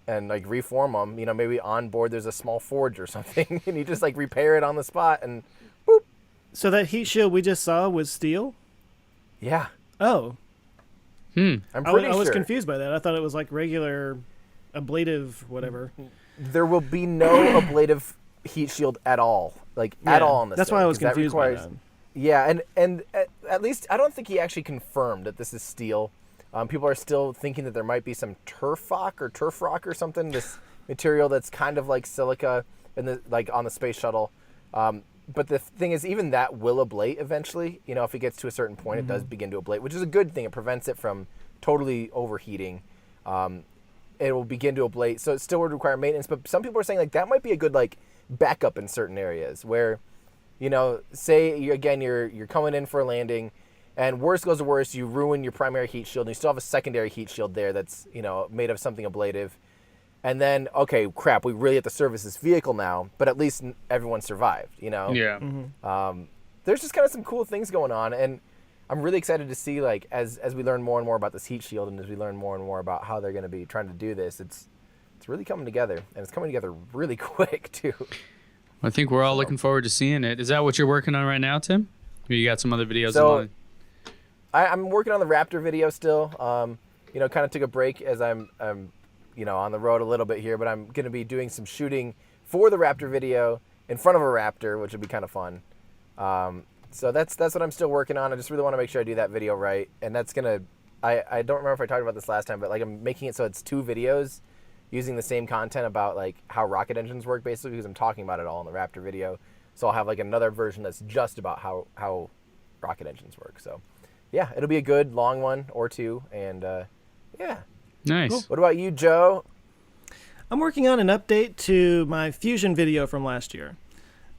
Speaker 2: and like reform them. You know, maybe on board there's a small forge or something, and you just like repair it on the spot, and boop.
Speaker 1: So that heat shield we just saw was steel?
Speaker 2: Yeah.
Speaker 1: Oh.
Speaker 2: I'm pretty
Speaker 1: I was
Speaker 2: sure.
Speaker 1: confused by that. I thought it was like regular ablative whatever.
Speaker 2: There will be no ablative heat shield at all. Like at all on this.
Speaker 1: That's
Speaker 2: thing,
Speaker 1: why I was
Speaker 2: 'cause that
Speaker 1: confused by
Speaker 2: requires-
Speaker 1: that.
Speaker 2: Yeah, and at least I don't think he actually confirmed that this is steel. People are still thinking that there might be some turf rock or something. This material that's kind of like silica, like on the space shuttle. But the thing is, even that will ablate eventually. You know, if it gets to a certain point, it does begin to ablate, which is a good thing. It prevents it from totally overheating. It will begin to ablate, so it still would require maintenance. But some people are saying like that might be a good like backup in certain areas where, you know, say you're coming in for a landing, and worst goes to worst, you ruin your primary heat shield, and you still have a secondary heat shield there that's, you know, made of something ablative. And then, okay, crap, we really have to service this vehicle now, but at least everyone survived, you know?
Speaker 3: Yeah.
Speaker 2: There's just kind of some cool things going on, and I'm really excited to see, like, as we learn more and more about this heat shield, and as we learn more and more about how they're going to be trying to do this, it's really coming together, and it's coming together really quick, too.
Speaker 3: I think we're all looking forward to seeing it. Is that what you're working on right now, Tim? Or you got some other videos
Speaker 2: So,
Speaker 3: in line?
Speaker 2: I'm working on the Raptor video still. You know, kind of took a break as I'm you know, on the road a little bit here, but I'm going to be doing some shooting for the Raptor video in front of a Raptor, which would be kind of fun. So that's what I'm still working on. I just really want to make sure I do that video right. And that's going to, I don't remember if I talked about this last time, but like I'm making it so it's 2 videos using the same content about like how rocket engines work basically, because I'm talking about it all in the Raptor video. So I'll have like another version that's just about how rocket engines work. So yeah, it'll be a good long one or 2. And yeah.
Speaker 3: Nice.
Speaker 1: Cool.
Speaker 2: What about you, Joe?
Speaker 1: I'm working on an update to my Fusion video from last year.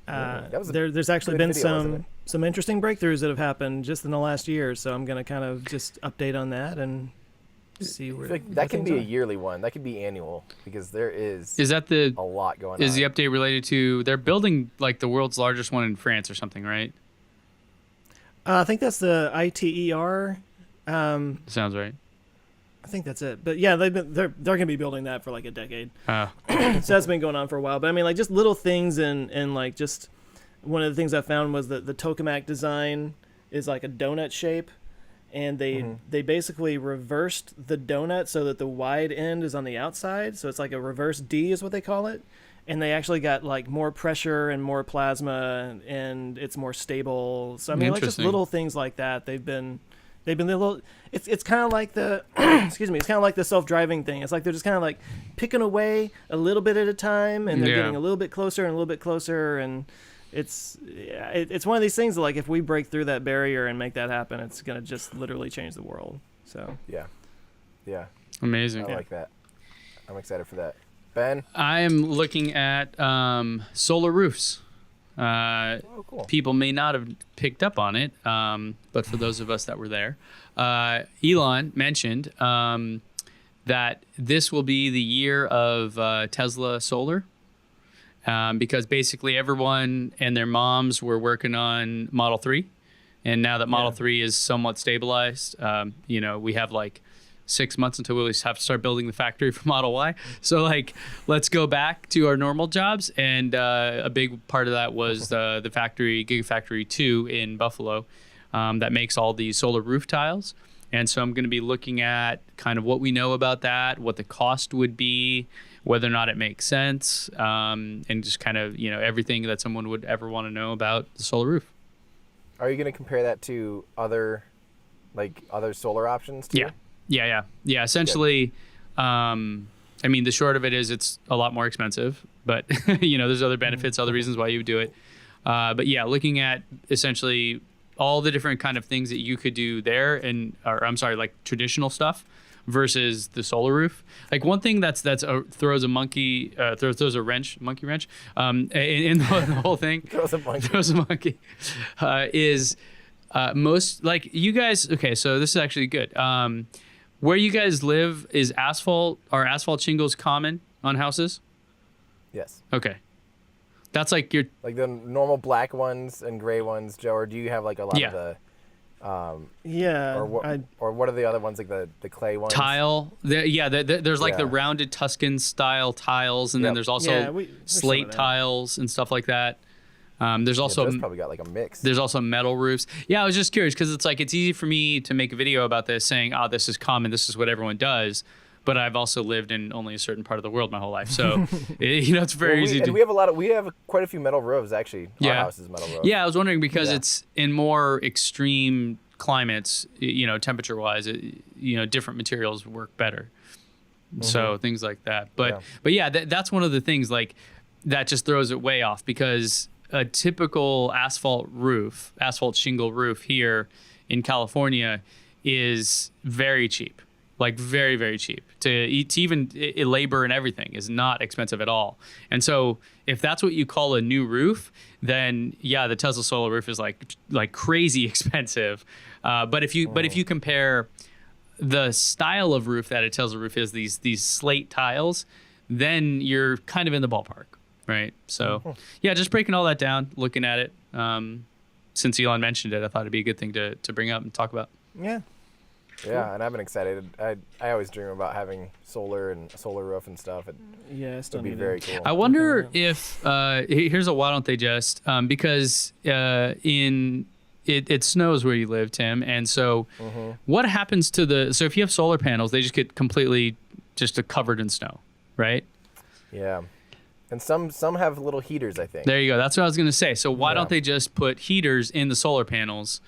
Speaker 2: That was a
Speaker 1: There's actually
Speaker 2: good
Speaker 1: been
Speaker 2: video, wasn't
Speaker 1: some interesting breakthroughs that have happened just in the last year, so I'm going to kind of just update on that and see
Speaker 2: I
Speaker 1: where
Speaker 2: feel like
Speaker 1: where
Speaker 2: that can
Speaker 1: things
Speaker 2: be a
Speaker 1: are.
Speaker 2: yearly one. That could be annual because there is
Speaker 3: That
Speaker 2: a lot going on.
Speaker 3: is the update related to, they're building like the world's largest one in France or something, right?
Speaker 1: I think that's the ITER.
Speaker 3: Sounds right.
Speaker 1: I think that's it. But yeah, they're going to be building that for like a decade.
Speaker 3: Oh.
Speaker 1: So that's been going on for a while. But I mean, like just little things and like just one of the things I found was that the tokamak design is like a donut shape, and they basically reversed the donut so that the wide end is on the outside. So it's like a reverse D is what they call it. And they actually got like more pressure and more plasma, and it's more stable. So I mean, like just
Speaker 3: Interesting.
Speaker 1: little things like that. They've been a little. It's kind of like the excuse me. It's kind of like the self-driving thing. It's like they're just kind of like picking away a little bit at a time, and they're
Speaker 3: Yeah.
Speaker 1: getting a little bit closer and a little bit closer. And it's one of these things that like if we break through that barrier and make that happen, it's gonna just literally change the world. So
Speaker 2: Yeah,
Speaker 3: Amazing.
Speaker 2: I like that. I'm excited for that. Ben?
Speaker 3: I'm looking at solar roofs.
Speaker 2: Oh, cool.
Speaker 3: People may not have picked up on it, but for those of us that were there, Elon mentioned that this will be the year of Tesla solar, because basically everyone and their moms were working on Model 3. And now that Model 3 is somewhat stabilized, you know, we have like 6 months until we have to start building the factory for Model Y. So like, let's go back to our normal jobs. And a big part of that was the factory, Gigafactory 2 in Buffalo, that makes all these solar roof tiles. And so I'm going to be looking at kind of what we know about that, what the cost would be, whether or not it makes sense, and just kind of, you know, everything that someone would ever want to know about the solar roof.
Speaker 2: Are you going to compare that to other solar options too?
Speaker 3: Yeah. Essentially, I mean, the short of it is it's a lot more expensive, but you know, there's other benefits, other reasons why you would do it. But yeah, looking at essentially all the different kind of things that you could do there, like traditional stuff versus the solar roof. Like one thing throws a monkey wrench in the whole thing. Throws a monkey is most like you guys. Okay, so this is actually good. Where you guys live, are asphalt shingles common on houses?
Speaker 2: Yes.
Speaker 3: Okay. That's like your
Speaker 2: Like the normal black ones and gray ones, Joe, or do you have like a lot
Speaker 3: Yeah.
Speaker 2: of the
Speaker 1: Yeah.
Speaker 2: or what are the other ones, like the clay ones?
Speaker 3: tile. There's like the
Speaker 2: Yeah.
Speaker 3: rounded Tuscan style tiles, and then
Speaker 2: Yep.
Speaker 3: there's also
Speaker 1: Yeah, there's some
Speaker 3: slate
Speaker 1: of that.
Speaker 3: tiles and stuff like that. There's
Speaker 2: Yeah,
Speaker 3: also
Speaker 2: Joe's probably got like a mix.
Speaker 3: There's also metal roofs. Yeah, I was just curious because it's like it's easy for me to make a video about this saying, oh, this is common, this is what everyone does. But I've also lived in only a certain part of the world my whole life. So, it's very easy to.
Speaker 2: We have quite a few metal roofs actually. Our house is metal roof.
Speaker 3: Yeah, I was wondering because
Speaker 2: Yeah.
Speaker 3: it's in more extreme climates, temperature wise, different materials work better. So things like that. But yeah, that's one of the things like that just throws it way off because a typical asphalt shingle roof here in California is very cheap, like very, very cheap. To even labor and everything is not expensive at all. And so if that's what you call a new roof, then yeah, the Tesla solar roof is like crazy expensive. But if you compare the style of roof that a Tesla roof is, these slate tiles, then you're kind of in the ballpark. Right. So, yeah, just breaking all that down, looking at it. Since Elon mentioned it, I thought it'd be a good thing to bring up and talk about.
Speaker 1: Yeah.
Speaker 2: Yeah, and I've been excited. I always dream about having solar and a solar roof and stuff.
Speaker 1: Yeah, I still
Speaker 2: It'd be
Speaker 1: need
Speaker 2: very
Speaker 1: it.
Speaker 2: cool.
Speaker 3: I wonder if here's a why don't they just because it snows where you live, Tim, and so what happens to so if you have solar panels, they just get completely just covered in snow, right?
Speaker 2: Yeah. And some have little heaters, I think.
Speaker 3: There you go. That's what I was going to say. So why don't they just put heaters in the solar panels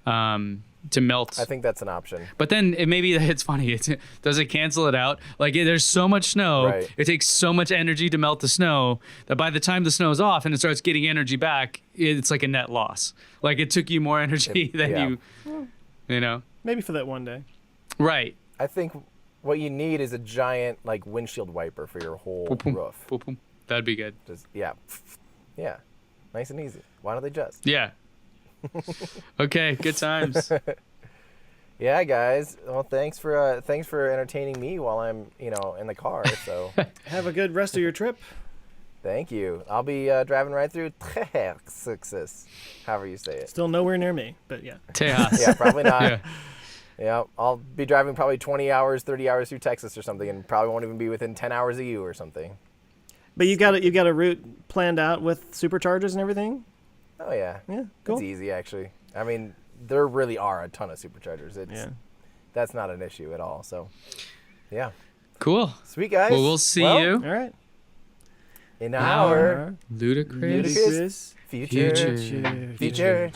Speaker 3: to melt?
Speaker 2: I think that's an option.
Speaker 3: But then maybe it's funny. Does it cancel it out? Like there's so much snow.
Speaker 2: Right.
Speaker 3: It takes so much energy to melt the snow that by the time the snow's off and it starts getting energy back, it's like a net loss. Like it took you more energy than you know.
Speaker 1: Maybe for that one day.
Speaker 3: Right.
Speaker 2: I think what you need is a giant like windshield wiper for your whole roof.
Speaker 3: Boom, boom. That'd be good.
Speaker 2: Just yeah, nice and easy. Why don't they just?
Speaker 3: Yeah. Okay. Good times.
Speaker 2: Yeah, guys. Well, thanks for entertaining me while I'm in the car. So
Speaker 1: Have a good rest of your trip.
Speaker 2: thank you. I'll be driving right through Texas, however you say it.
Speaker 1: Still nowhere near me, but yeah.
Speaker 3: Tejas.
Speaker 2: Yeah, probably not.
Speaker 3: Yeah.
Speaker 2: Yeah, I'll be driving probably 20 hours, 30 hours through Texas or something, and probably won't even be within 10 hours of you or something.
Speaker 1: But you got a route planned out with superchargers and everything?
Speaker 2: Oh yeah.
Speaker 1: Yeah, cool.
Speaker 2: It's easy actually. I mean, there really are a ton of superchargers. That's not an issue at all. So, yeah.
Speaker 3: Cool.
Speaker 2: Sweet guys.
Speaker 3: Well, we'll see you
Speaker 1: All right.
Speaker 2: in our
Speaker 3: Ludicrous
Speaker 2: future.
Speaker 1: Future.
Speaker 2: Future.